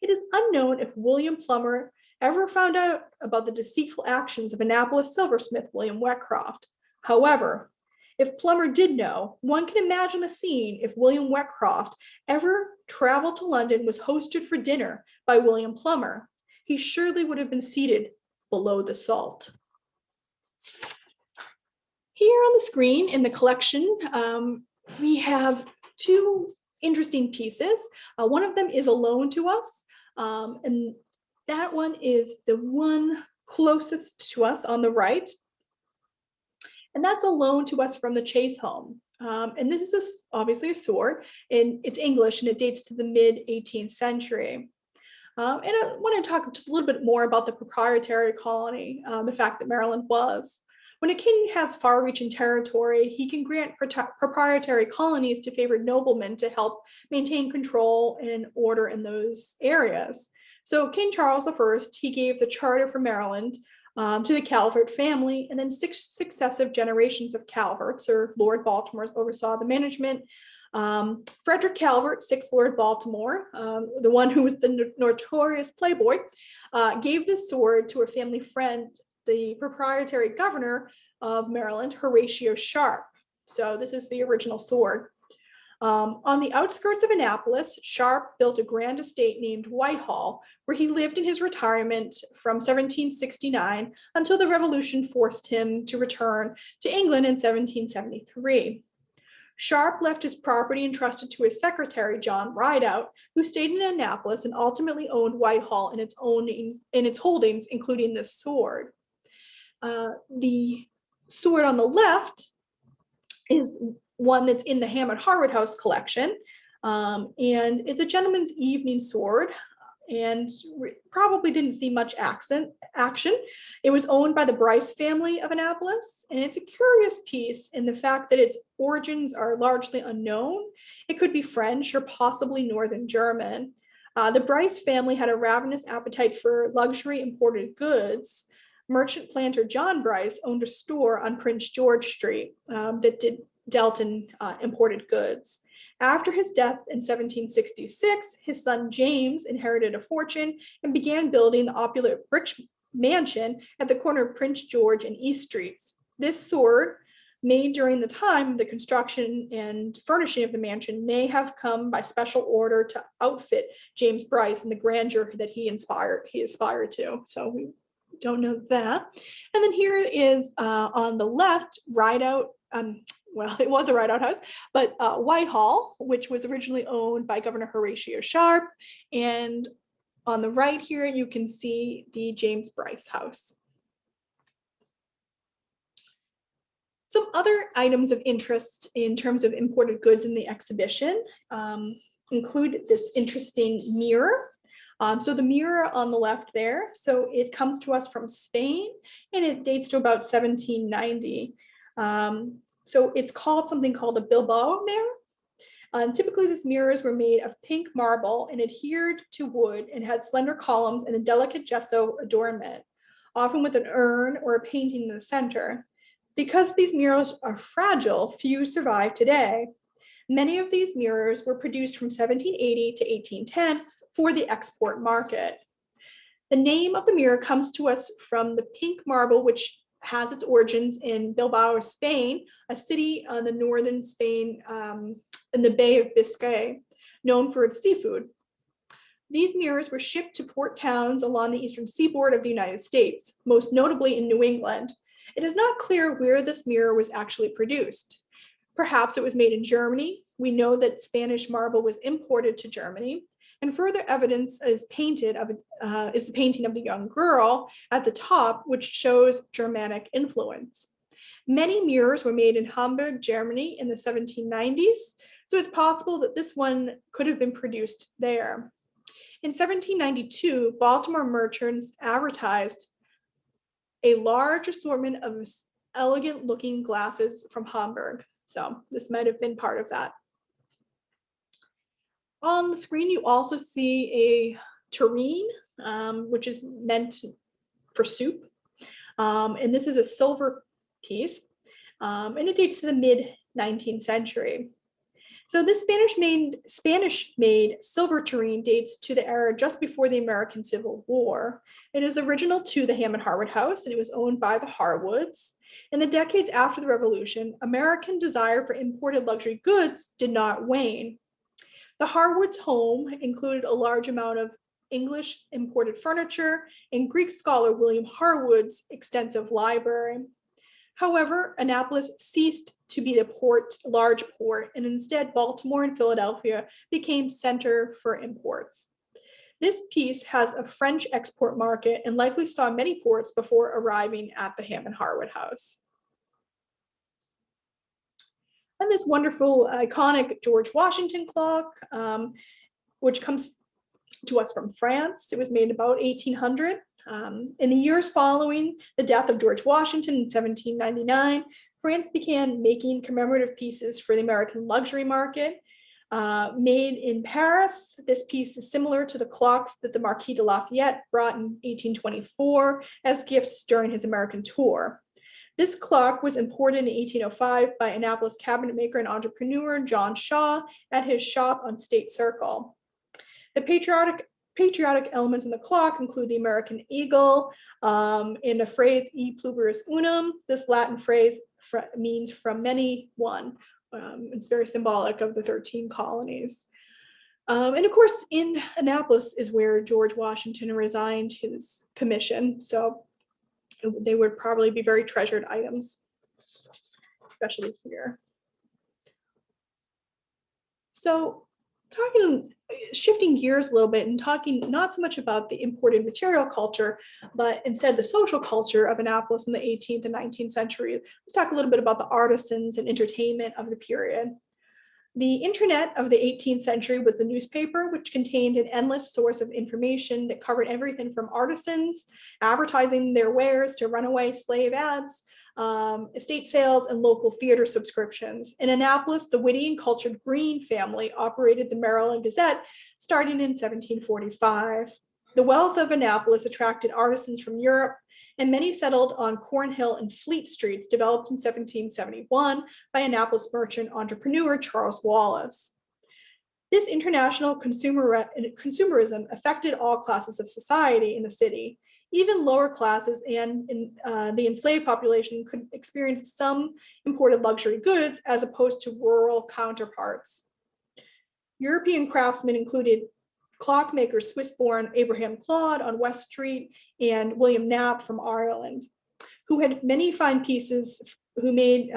It is unknown if William Plummer ever found out about the deceitful actions of Annapolis silversmith William Wetcroft. However, if Plummer did know, one can imagine the scene if William Wetcroft ever traveled to London, was hosted for dinner by William Plummer. He surely would have been seated below the salt. Here on the screen in the collection, we have two interesting pieces. One of them is a loan to us, and that one is the one closest to us on the right. And that's a loan to us from the Chase home. And this is obviously a sword, and it's English, and it dates to the mid-18th century. And I want to talk just a little bit more about the proprietary colony, the fact that Maryland was. When a king has far-reaching territory, he can grant proprietary colonies to favored noblemen to help maintain control and order in those areas. So King Charles I, he gave the charter for Maryland to the Calvert family, and then 6 successive generations of Calverts, or Lord Baltimores, oversaw the management. Frederick Calvert, 6th Lord Baltimore, the one who was the notorious playboy, gave the sword to a family friend, the proprietary governor of Maryland, Horatio Sharp. So this is the original sword. On the outskirts of Annapolis, Sharp built a grand estate named Whitehall, where he lived in his retirement from 1769 until the Revolution forced him to return to England in 1773. Sharp left his property entrusted to his secretary, John Rideout, who stayed in Annapolis and ultimately owned Whitehall in its holdings, including this sword. The sword on the left is one that's in the Hammond-Harwood House collection, and it's a gentleman's evening sword, and probably didn't see much action. It was owned by the Bryce family of Annapolis, and it's a curious piece in the fact that its origins are largely unknown. It could be French or possibly Northern German. The Bryce family had a ravenous appetite for luxury imported goods. Merchant planter John Bryce owned a store on Prince George Street that dealt in imported goods. After his death in 1766, his son James inherited a fortune and began building the opulent brick mansion at the corner of Prince George and East Streets. This sword, made during the time of the construction and furnishing of the mansion, may have come by special order to outfit James Bryce and the grandeur that he aspired to. So we don't know that. And then here is on the left, Rideout. Well, it was a Rideout house, but Whitehall, which was originally owned by Governor Horatio Sharp. And on the right here, you can see the James Bryce house. Some other items of interest in terms of imported goods in the exhibition include this interesting mirror. So the mirror on the left there, so it comes to us from Spain, and it dates to about 1790. So it's called something called a Bilbao mirror. Typically, these mirrors were made of pink marble and adhered to wood and had slender columns and a delicate gesso adornment, often with an urn or a painting in the center. Because these mirrors are fragile, few survive today. Many of these mirrors were produced from 1780 to 1810 for the export market. The name of the mirror comes to us from the pink marble, which has its origins in Bilbao, Spain, a city on the northern Spain in the Bay of Biscay, known for its seafood. These mirrors were shipped to port towns along the eastern seaboard of the United States, most notably in New England. It is not clear where this mirror was actually produced. Perhaps it was made in Germany. We know that Spanish marble was imported to Germany. And further evidence is the painting of the young girl at the top, which shows Germanic influence. Many mirrors were made in Hamburg, Germany in the 1790s, so it's possible that this one could have been produced there. In 1792, Baltimore merchants advertised a large assortment of elegant-looking glasses from Hamburg, so this might have been part of that. On the screen, you also see a tureen, which is meant for soup. And this is a silver piece, and it dates to the mid-19th century. So this Spanish-made silver tureen dates to the era just before the American Civil War. It is original to the Hammond-Harwood House, and it was owned by the Harwoods. In the decades after the Revolution, American desire for imported luxury goods did not wane. The Harwoods' home included a large amount of English imported furniture and Greek scholar William Harwood's extensive library. However, Annapolis ceased to be the large port, and instead Baltimore and Philadelphia became center for imports. This piece has a French export market and likely saw many ports before arriving at the Hammond-Harwood House. And this wonderful, iconic George Washington clock, which comes to us from France. It was made about 1800. In the years following the death of George Washington in 1799, France began making commemorative pieces for the American luxury market. Made in Paris, this piece is similar to the clocks that the Marquis de Lafayette brought in 1824 as gifts during his American tour. This clock was imported in 1805 by Annapolis cabinet maker and entrepreneur John Shaw at his shop on State Circle. The patriotic elements in the clock include the American eagle and the phrase "E pluribus unum." This Latin phrase means "from many one," It's very symbolic of the 13 colonies. And of course, in Annapolis is where George Washington resigned his commission. So they would probably be very treasured items, especially here. So shifting gears a little bit and talking not so much about the imported material culture, but instead the social culture of Annapolis in the 18th and 19th century. Let's talk a little bit about the artisans and entertainment of the period. The internet of the 18th century was the newspaper, which contained an endless source of information that covered everything from artisans advertising their wares to runaway slave ads, estate sales, and local theater subscriptions. In Annapolis, the witty and cultured Green family operated the Maryland Gazette starting in 1745. The wealth of Annapolis attracted artisans from Europe, and many settled on Cornhill and Fleet Streets, developed in 1771 by Annapolis merchant entrepreneur Charles Wallace. This international consumerism affected all classes of society in the city. Even lower classes and the enslaved population could experience some imported luxury goods as opposed to rural counterparts. European craftsmen included clockmaker Swiss-born Abraham Claude on West Street and William Knapp from Ireland, who had many fine pieces, who made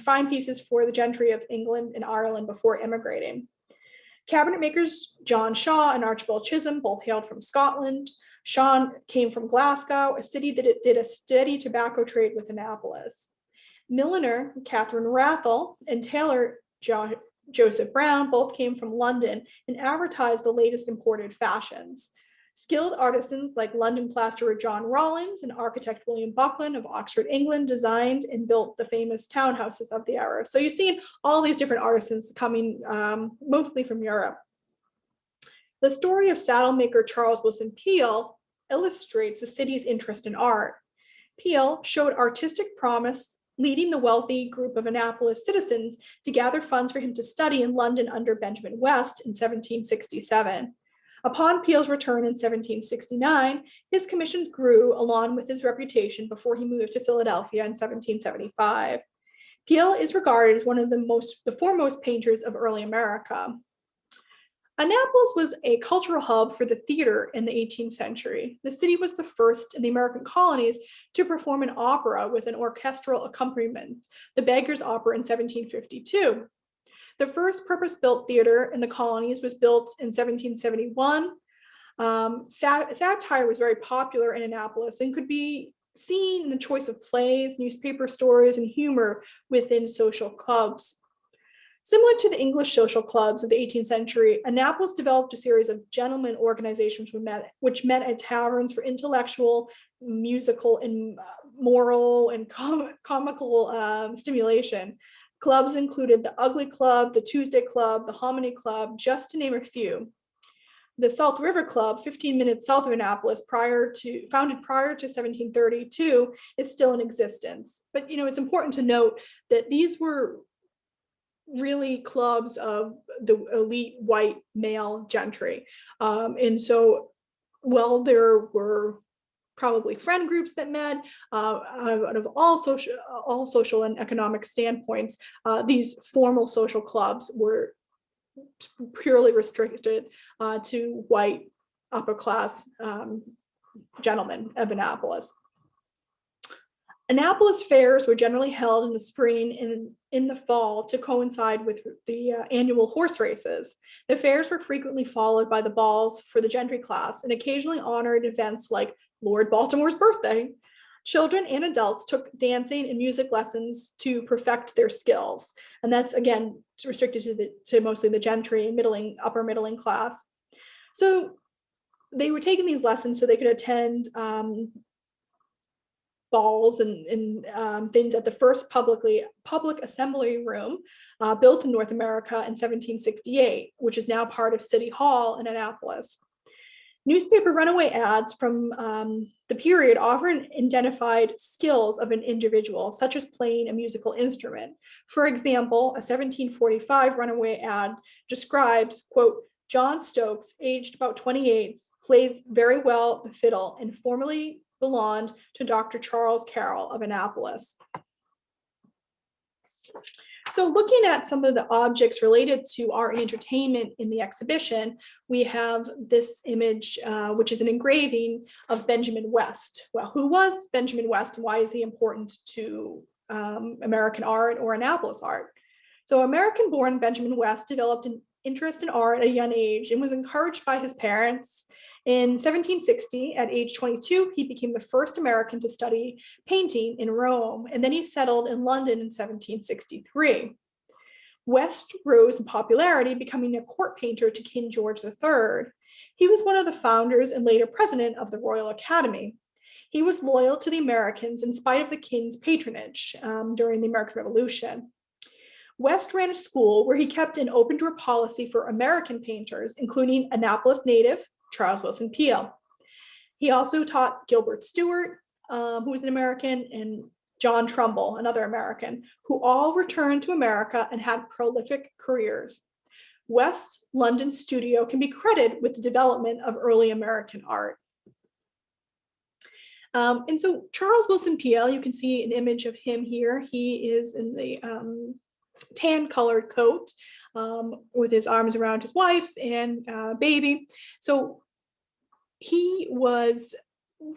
fine pieces for the gentry of England and Ireland before immigrating. Cabinet makers John Shaw and Archibald Chisholm both hailed from Scotland. Shaw came from Glasgow, a city that did a steady tobacco trade with Annapolis. Milliner Catherine Rathel and tailor Joseph Brown both came from London and advertised the latest imported fashions. Skilled artisans like London plasterer John Rawlings and architect William Buckland of Oxford, England, designed and built the famous townhouses of the era. So you're seeing all these different artisans coming mostly from Europe. The story of saddlemaker Charles Wilson Peel illustrates the city's interest in art. Peel showed artistic promise, leading the wealthy group of Annapolis citizens to gather funds for him to study in London under Benjamin West in 1767. Upon Peel's return in 1769, his commissions grew along with his reputation before he moved to Philadelphia in 1775. Peel is regarded as one of the foremost painters of early America. Annapolis was a cultural hub for the theater in the 18th century. The city was the first in the American colonies to perform an opera with an orchestral accompaniment, the Beggar's Opera in 1752. The first purpose-built theater in the colonies was built in 1771. Satire was very popular in Annapolis and could be seen in the choice of plays, newspaper stories, and humor within social clubs. Similar to the English social clubs of the 18th century, Annapolis developed a series of gentlemen organizations which met at taverns for intellectual, musical, and moral and comical stimulation. Clubs included the Ugly Club, the Tuesday Club, the Hominy Club, just to name a few. The South River Club, 15 minutes south of Annapolis, founded prior to 1732, is still in existence. But it's important to note that these were really clubs of the elite white male gentry. And so while there were probably friend groups that met out of all social and economic standpoints, these formal social clubs were purely restricted to white upper class gentlemen of Annapolis. Annapolis fairs were generally held in the spring and in the fall to coincide with the annual horse races. The fairs were frequently followed by the balls for the gentry class and occasionally honored events like Lord Baltimore's birthday. Children and adults took dancing and music lessons to perfect their skills. And that's, again, restricted to mostly the gentry and upper middling class. So they were taking these lessons so they could attend balls and things at the first public assembly room built in North America in 1768, which is now part of City Hall in Annapolis. Newspaper runaway ads from the period often identified skills of an individual, such as playing a musical instrument. For example, a 1745 runaway ad describes, quote, John Stokes, aged about 28, plays very well the fiddle and formerly belonged to Dr. Charles Carroll of Annapolis. So looking at some of the objects related to art and entertainment in the exhibition, we have this image, which is an engraving of Benjamin West. Well, who was Benjamin West and why is he important to American art or Annapolis art? So American-born Benjamin West developed an interest in art at a young age and was encouraged by his parents. In 1760, at age 22, he became the first American to study painting in Rome, and then he settled in London in 1763. West rose in popularity, becoming a court painter to King George III. He was one of the founders and later president of the Royal Academy. He was loyal to the Americans in spite of the king's patronage during the American Revolution. West ran a school where he kept an open door policy for American painters, including Annapolis native Charles Willson Peale. He also taught Gilbert Stuart, who was an American, and John Trumbull, another American, who all returned to America and had prolific careers. West's London studio can be credited with the development of early American art. And so Charles Willson Peale, you can see an image of him here. He is in the tan colored coat with his arms around his wife and baby. So he was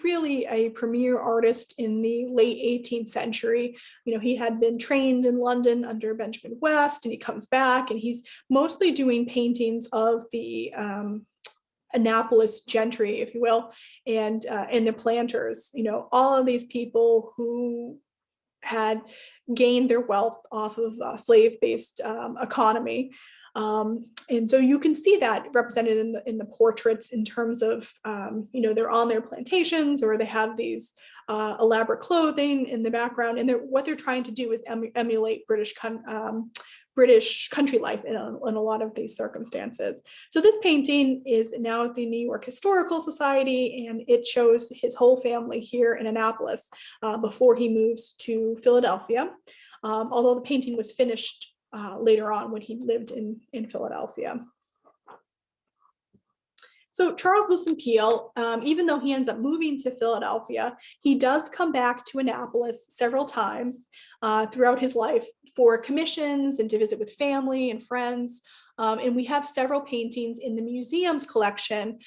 really a premier artist in the late 18th century. You know, he had been trained in London under Benjamin West, and he comes back and he's mostly doing paintings of the Annapolis gentry, if you will, and the planters. You know, all of these people who had gained their wealth off of a slave-based economy. And so you can see that represented in the portraits in terms of, you know, they're on their plantations or they have these elaborate clothing in the background. And what they're trying to do is emulate British country life in a lot of these circumstances. So this painting is now at the New York Historical Society, and it shows his whole family here in Annapolis before he moves to Philadelphia, although the painting was finished later on when he lived in Philadelphia. So Charles Willson Peale, even though he ends up moving to Philadelphia, he does come back to Annapolis several times throughout his life for commissions and to visit with family and friends. And we have several paintings in the museum's collection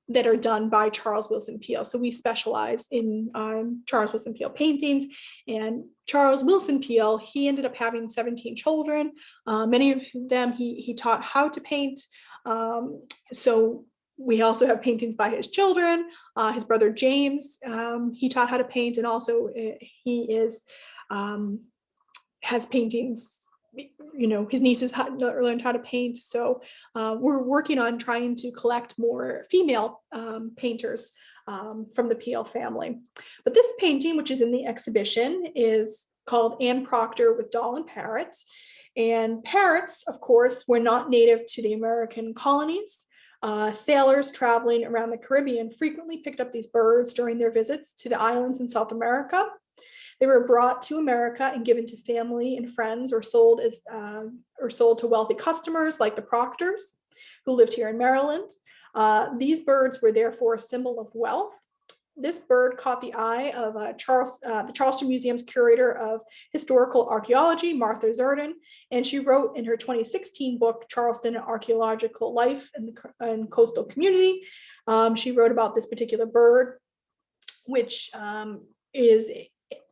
that are done by Charles Willson Peale. So we specialize in Charles Willson Peale paintings. And Charles Willson Peale, he ended up having 17 children. Many of them he taught how to paint. So we also have paintings by his children, his brother James, he taught how to paint, and also he has paintings, you know, his nieces learned how to paint. So we're working on trying to collect more female painters from the Peale family. But this painting, which is in the exhibition, is called Anne Proctor with Doll and Parrot. And parrots, of course, were not native to the American colonies. Sailors traveling around the Caribbean frequently picked up these birds during their visits to the islands in South America. They were brought to America and given to family and friends, or sold to wealthy customers like the Proctors, who lived here in Maryland. These birds were therefore a symbol of wealth. This bird caught the eye of the Charleston Museum's curator of historical archaeology, Martha Zerden, and she wrote in her 2016 book, Charleston Archaeological Life and Coastal Community. She wrote about this particular bird, which is,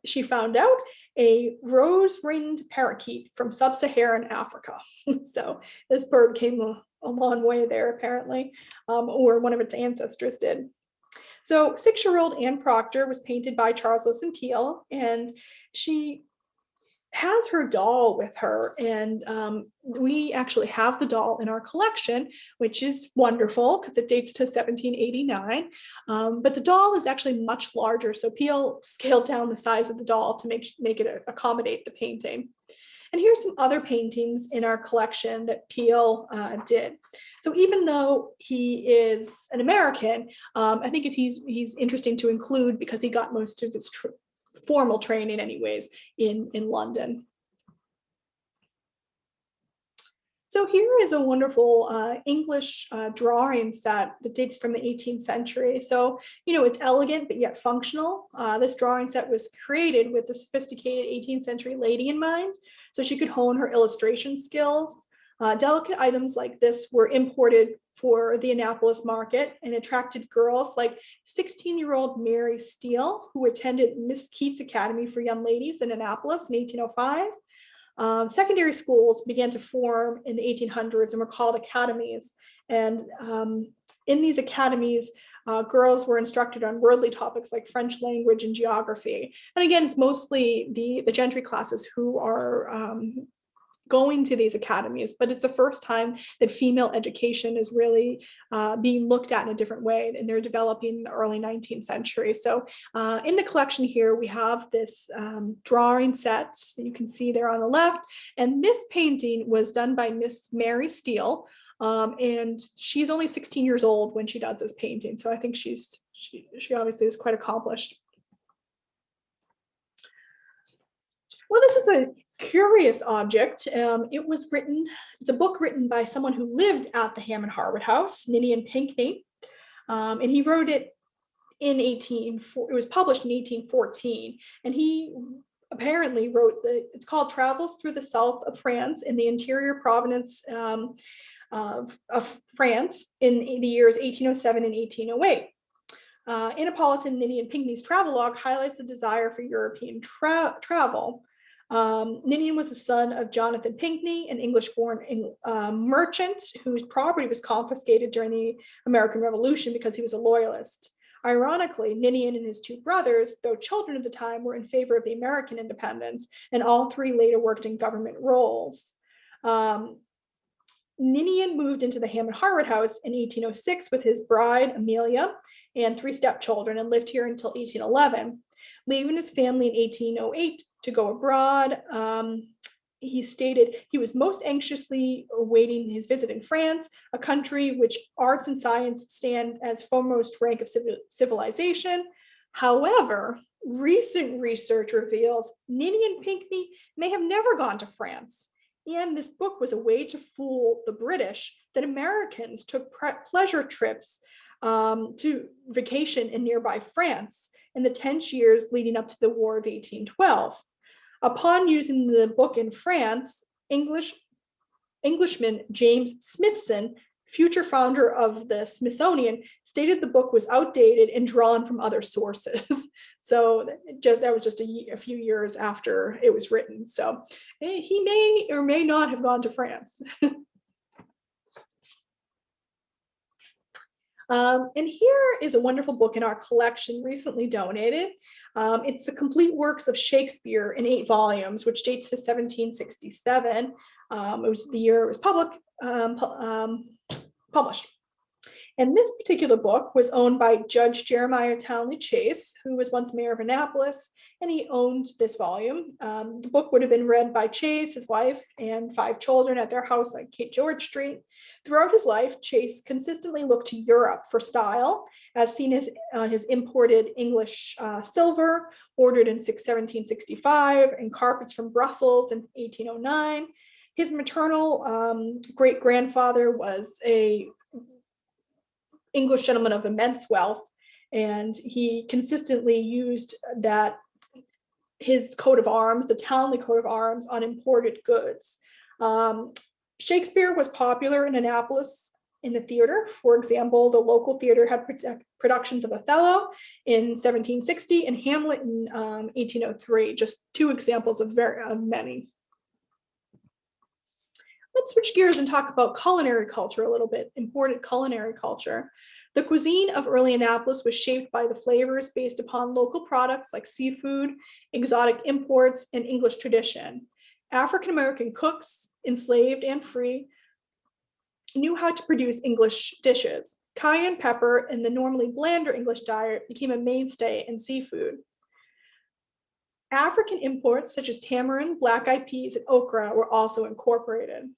she found out, a rose-ringed parakeet from sub-Saharan Africa. So this bird came a long way there, apparently, or one of its ancestors did. So 6-year-old Anne Proctor was painted by Charles Willson Peale, and she has her doll with her, and we actually have the doll in our collection, which is wonderful because it dates to 1789. But the doll is actually much larger, so Peale scaled down the size of the doll to make it accommodate the painting. And here's some other paintings in our collection that Peale did. So even though he is an American, I think he's interesting to include because he got most of his formal training anyways in London. So here is a wonderful English drawing set that dates from the 18th century. So, it's elegant, but yet functional. This drawing set was created with the sophisticated 18th century lady in mind, so she could hone her illustration skills. Delicate items like this were imported for the Annapolis market and attracted girls like 16-year-old Mary Steele, who attended Miss Keats Academy for Young Ladies in Annapolis in 1805. Secondary schools began to form in the 1800s and were called academies. And in these academies, girls were instructed on worldly topics like French language and geography. And again, it's mostly the gentry classes who are going to these academies, but it's the first time that female education is really being looked at in a different way, and they're developing in the early 19th century. So in the collection here, we have this drawing set that you can see there on the left, and this painting was done by Miss Mary Steele, and she's only 16 years old when she does this painting, so I think she obviously is quite accomplished. Well, this is a curious object. It's a book written by someone who lived at the Hammond-Harwood House, Ninian Pinkney, and he wrote it it was published in 1814, and he apparently wrote it's called Travels Through the South of France in the Interior Province of France in the years 1807 and 1808. Annapolitan Ninian Pinkney's travelogue highlights the desire for European travel. Ninian was the son of Jonathan Pinkney, an English-born merchant whose property was confiscated during the American Revolution because he was a loyalist. Ironically, Ninian and his two brothers, though children at the time, were in favor of the American independence, and all three later worked in government roles. Ninian moved into the Hammond-Harwood House in 1806 with his bride, Amelia, and three stepchildren, and lived here until 1811. Leaving his family in 1808 to go abroad, he stated he was most anxiously awaiting his visit in France, a country which arts and science stand as foremost rank of civilization. However, recent research reveals Ninian Pinkney may have never gone to France. And this book was a way to fool the British that Americans took pleasure trips to vacation in nearby France in the 10 years leading up to the War of 1812. Upon using the book in France, Englishman James Smithson, future founder of the Smithsonian, stated the book was outdated and drawn from other sources. So that was just a few years after it was written. So he may or may not have gone to France. And here is a wonderful book in our collection, recently donated. It's the complete works of Shakespeare in 8 volumes, which dates to 1767. It was the year it was published. And this particular book was owned by Judge Jeremiah Townley Chase, who was once mayor of Annapolis, and he owned this volume. The book would have been read by Chase, his wife, and 5 children at their house on Cape George Street. Throughout his life, Chase consistently looked to Europe for style, as seen as his imported English silver, ordered in 1765, and carpets from Brussels in 1809. His maternal great-grandfather was a English gentleman of immense wealth, and he consistently used his coat of arms, the Townley coat of arms, on imported goods. Shakespeare was popular in Annapolis in the theater. For example, the local theater had productions of Othello in 1760 and Hamlet in 1803, just 2 examples of many. Let's switch gears and talk about culinary culture a little bit, imported culinary culture. The cuisine of early Annapolis was shaped by the flavors based upon local products like seafood, exotic imports, and English tradition. African-American cooks, enslaved and free, knew how to produce English dishes. Cayenne pepper and the normally blander English diet became a mainstay in seafood. African imports such as tamarind, black-eyed peas, and okra were also incorporated.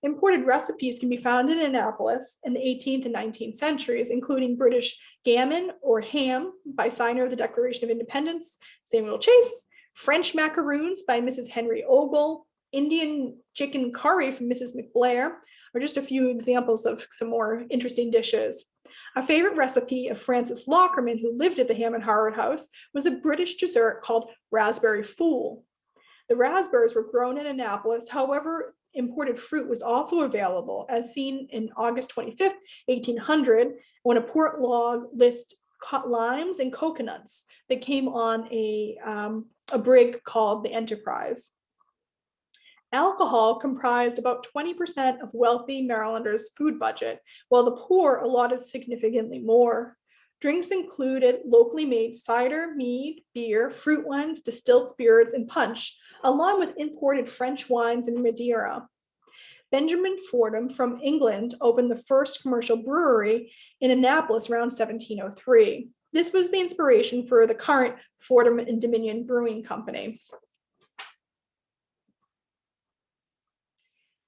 Imported recipes can be found in Annapolis in the 18th and 19th centuries, including British gammon or ham by signer of the Declaration of Independence, Samuel Chase, French macaroons by Mrs. Henry Ogle, Indian chicken curry from Mrs. McBlair are just a few examples of some more interesting dishes. A favorite recipe of Frances Lockerman, who lived at the Hammond-Harwood House, was a British dessert called raspberry fool. The raspberries were grown in Annapolis. However, imported fruit was also available, as seen in August 25th, 1800, when a port log lists limes and coconuts that came on a brig called the Enterprise. Alcohol comprised about 20% of wealthy Marylanders' food budget, while the poor allotted significantly more. Drinks included locally made cider, mead, beer, fruit wines, distilled spirits, and punch, along with imported French wines and Madeira. Benjamin Fordham from England opened the first commercial brewery in Annapolis around 1703. This was the inspiration for the current Fordham and Dominion Brewing Company.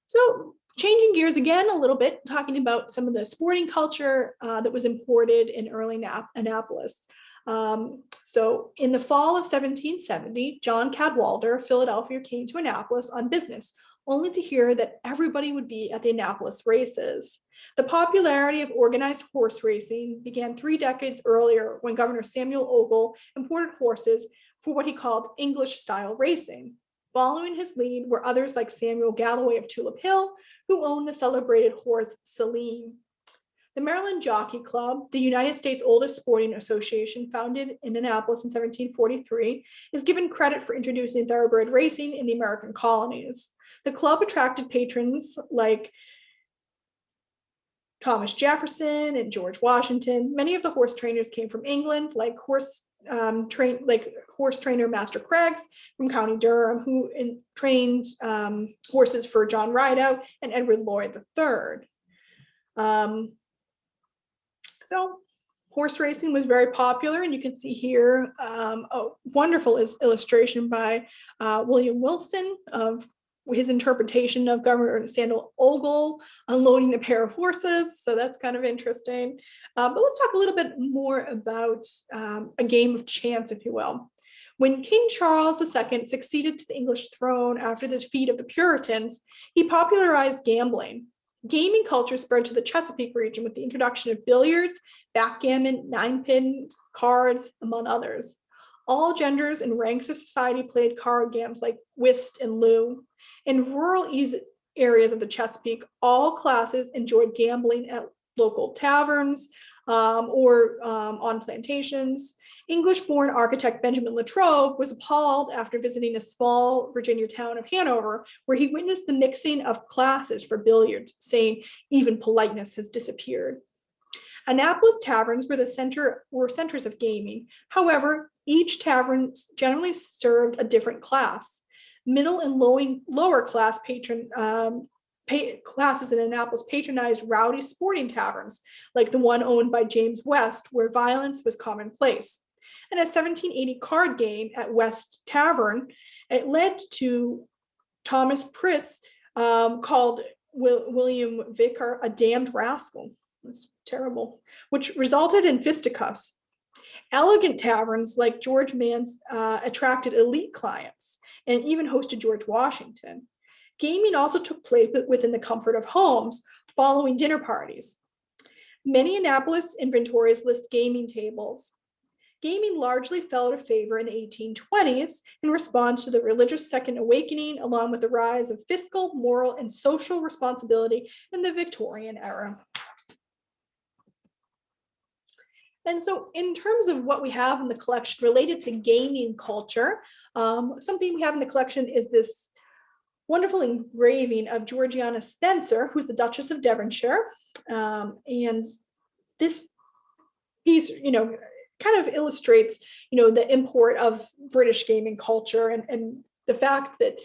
So changing gears again a little bit, talking about some of the sporting culture that was imported in early Annapolis. So in the fall of 1770, John Cadwalder of Philadelphia came to Annapolis on business, only to hear that everybody would be at the Annapolis races. The popularity of organized horse racing began 3 decades earlier when Governor Samuel Ogle imported horses for what he called English-style racing. Following his lead were others like Samuel Galloway of Tulip Hill, who owned the celebrated horse Celine. The Maryland Jockey Club, the United States' oldest sporting association, founded in Annapolis in 1743, is given credit for introducing thoroughbred racing in the American colonies. The club attracted patrons like Thomas Jefferson and George Washington. Many of the horse trainers came from England, like horse trainer Master Craggs from County Durham, who trained horses for John Rideout and Edward Lloyd III. So horse racing was very popular, and you can see here a wonderful illustration by William Wilson of his interpretation of Governor Samuel Ogle unloading a pair of horses. So that's kind of interesting. But let's talk a little bit more about a game of chance, if you will. When King Charles II succeeded to the English throne after the defeat of the Puritans, he popularized gambling. Gaming culture spread to the Chesapeake region with the introduction of billiards, backgammon, ninepin, cards, among others. All genders and ranks of society played card games like whist and loo. In rural areas of the Chesapeake, all classes enjoyed gambling at local taverns or on plantations. English-born architect Benjamin Latrobe was appalled after visiting a small Virginia town of Hanover, where he witnessed the mixing of classes for billiards, saying, "Even politeness has disappeared." Annapolis taverns were centers of gaming. However, each tavern generally served a different class. Middle and lower class classes in Annapolis patronized rowdy sporting taverns, like the one owned by James West, where violence was commonplace. And a 1780 card game at West Tavern, it led to Thomas Priss, called William Vicar a damned rascal. That's terrible, which resulted in fisticuffs. Elegant taverns like George Mann's attracted elite clients and even hosted George Washington. Gaming also took place within the comfort of homes following dinner parties. Many Annapolis inventories list gaming tables. Gaming largely fell out of favor in the 1820s in response to the religious Second Awakening, along with the rise of fiscal, moral, and social responsibility in the Victorian era. And so in terms of what we have in the collection related to gaming culture, something we have in the collection is this wonderful engraving of Georgiana Spencer, who's the Duchess of Devonshire. And this piece, kind of illustrates, the import of British gaming culture and the fact that,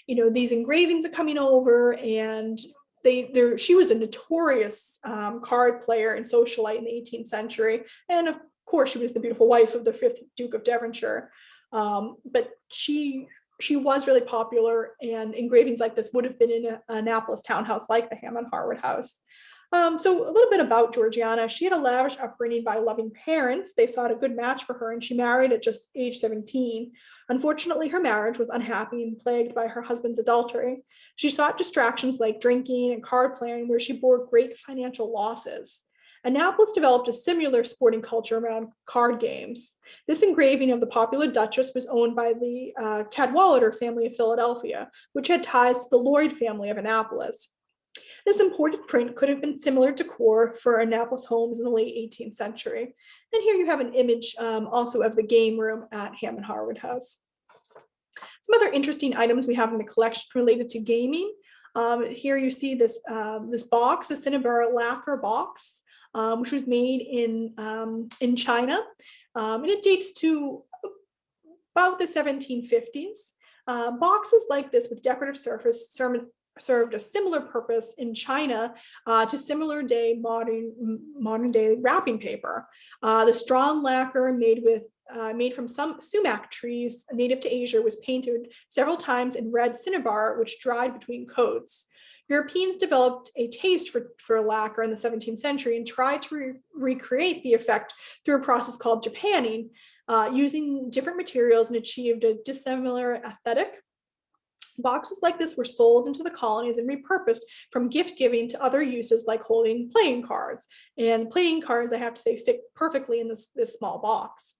these engravings are coming over, and she was a notorious card player and socialite in the 18th century. And of course, she was the beautiful wife of the 5th Duke of Devonshire. But she was really popular, and engravings like this would have been in an Annapolis townhouse like the Hammond-Harwood House. So a little bit about Georgiana. She had a lavish upbringing by loving parents. They sought a good match for her, and she married at just age 17. Unfortunately, her marriage was unhappy and plagued by her husband's adultery. She sought distractions like drinking and card playing, where she bore great financial losses. Annapolis developed a similar sporting culture around card games. This engraving of the popular Duchess was owned by the Cadwallader family of Philadelphia, which had ties to the Lloyd family of Annapolis. This imported print could have been similar decor for Annapolis homes in the late 18th century. And here you have an image also of the game room at Hammond-Harwood House. Some other interesting items we have in the collection related to gaming. Here you see this, this box, the Cinnabar lacquer box, which was made in China. And it dates to about the 1750s. Boxes like this with decorative surface served a similar purpose in China to similar day modern day wrapping paper. The strong lacquer made from some sumac trees native to Asia was painted several times in red cinnabar, which dried between coats. Europeans developed a taste for lacquer in the 17th century and tried to recreate the effect through a process called japanning, using different materials, and achieved a dissimilar aesthetic. Boxes like this were sold into the colonies and repurposed from gift giving to other uses like holding playing cards. And playing cards, I have to say, fit perfectly in this small box.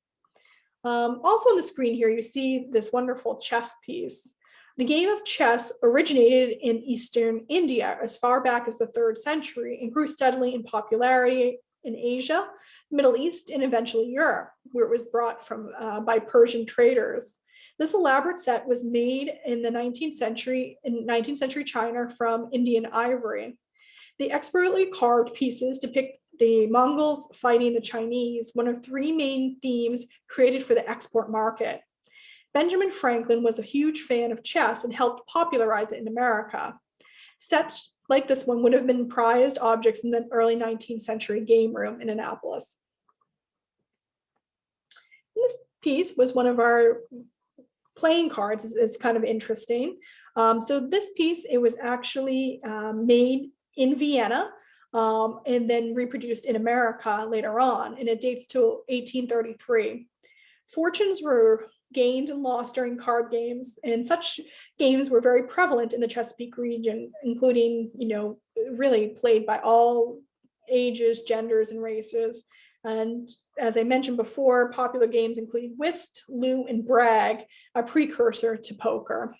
Also on the screen here, you see this wonderful chess piece. The game of chess originated in Eastern India as far back as the 3rd century and grew steadily in popularity in Asia, Middle East, and eventually Europe, where it was brought from by Persian traders. This elaborate set was made in the 19th century China from Indian ivory. The expertly carved pieces depict the Mongols fighting the Chinese, one of 3 main themes created for the export market. Benjamin Franklin was a huge fan of chess and helped popularize it in America. Sets like this one would have been prized objects in the early 19th century game room in Annapolis. This piece was one of our playing cards. Is kind of interesting. So this piece, it was actually made in Vienna and then reproduced in America later on, and it dates to 1833. Fortunes were gained and lost during card games, and such games were very prevalent in the Chesapeake region, including, really played by all ages, genders, and races. And as I mentioned before, popular games include whist, loo, and brag, a precursor to poker.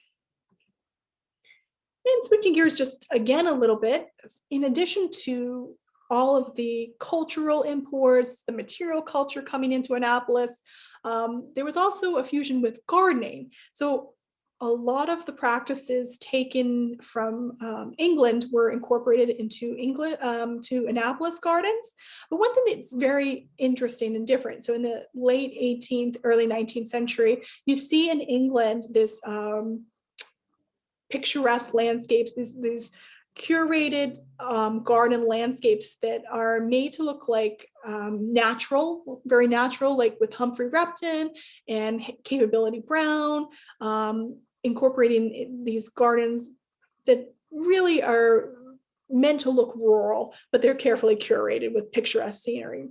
And switching gears just again a little bit, in addition to all of the cultural imports, the material culture coming into Annapolis, there was also a fusion with gardening. So a lot of the practices taken from England were incorporated into to Annapolis gardens. But one thing that's very interesting and different, so in the late 18th, early 19th century, you see in England this picturesque landscapes, these curated garden landscapes that are made to look like natural, very natural, like with Humphrey Repton and Capability Brown, incorporating these gardens that really are meant to look rural, but they're carefully curated with picturesque scenery.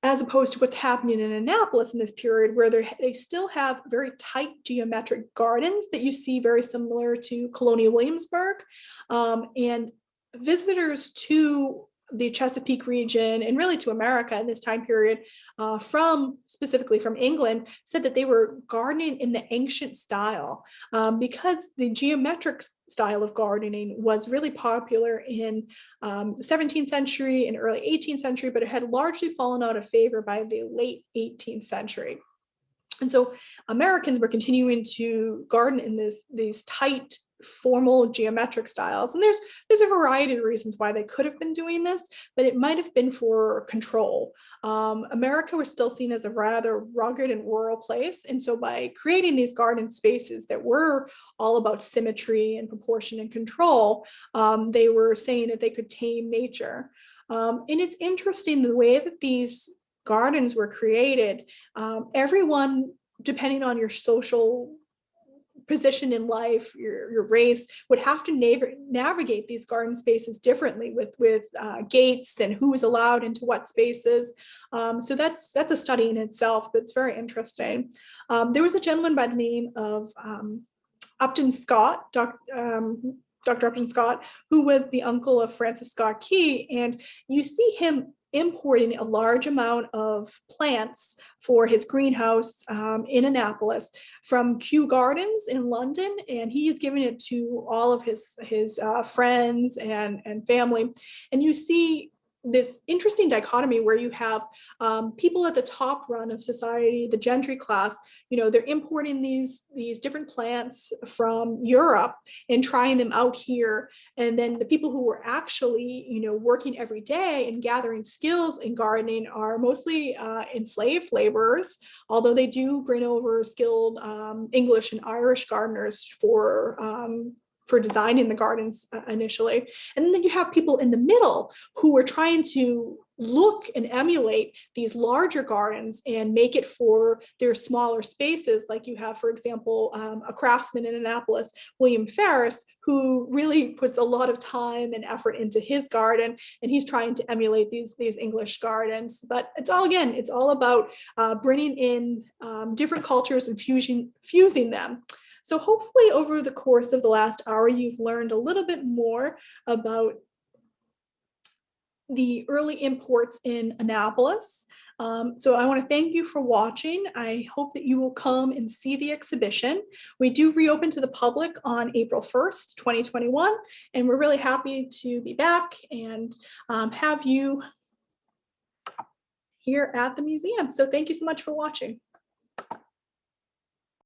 As opposed to what's happening in Annapolis in this period, where they still have very tight geometric gardens that you see very similar to Colonial Williamsburg. And visitors to the Chesapeake region and really to America in this time period specifically from England said that they were gardening in the ancient style because the geometric style of gardening was really popular in the 17th century and early 18th century, but it had largely fallen out of favor by the late 18th century. And so Americans were continuing to garden in these tight, formal geometric styles. And there's a variety of reasons why they could have been doing this, but it might have been for control. America was still seen as a rather rugged and rural place. And so by creating these garden spaces that were all about symmetry and proportion and control, they were saying that they could tame nature. And it's interesting the way that these gardens were created. Everyone, depending on your social position in life, your race, would have to navigate these garden spaces differently with gates and who is allowed into what spaces. So that's a study in itself, but it's very interesting. There was a gentleman by the name of Upton Scott, Dr. Upton Scott, who was the uncle of Francis Scott Key, and you see him importing a large amount of plants for his greenhouse in Annapolis from Kew Gardens in London, and he's giving it to all of his friends and family. And you see this interesting dichotomy where you have people at the top run of society, the gentry class, you know, they're importing these different plants from Europe and trying them out here. And then the people who were actually, you know, working every day and gathering skills in gardening are mostly enslaved laborers, although they do bring over skilled English and Irish gardeners for designing the gardens initially. And then you have people in the middle who are trying to look and emulate these larger gardens and make it for their smaller spaces. Like you have, for example, a craftsman in Annapolis, William Ferris, who really puts a lot of time and effort into his garden, and he's trying to emulate these English gardens. But it's all about bringing in different cultures and fusing them. So hopefully over the course of the last hour, you've learned a little bit more about the early imports in Annapolis. So I want to thank you for watching. I hope that you will come and see the exhibition. We do reopen to the public on April 1st, 2021, and we're really happy to be back and have you here at the museum. So thank you so much for watching.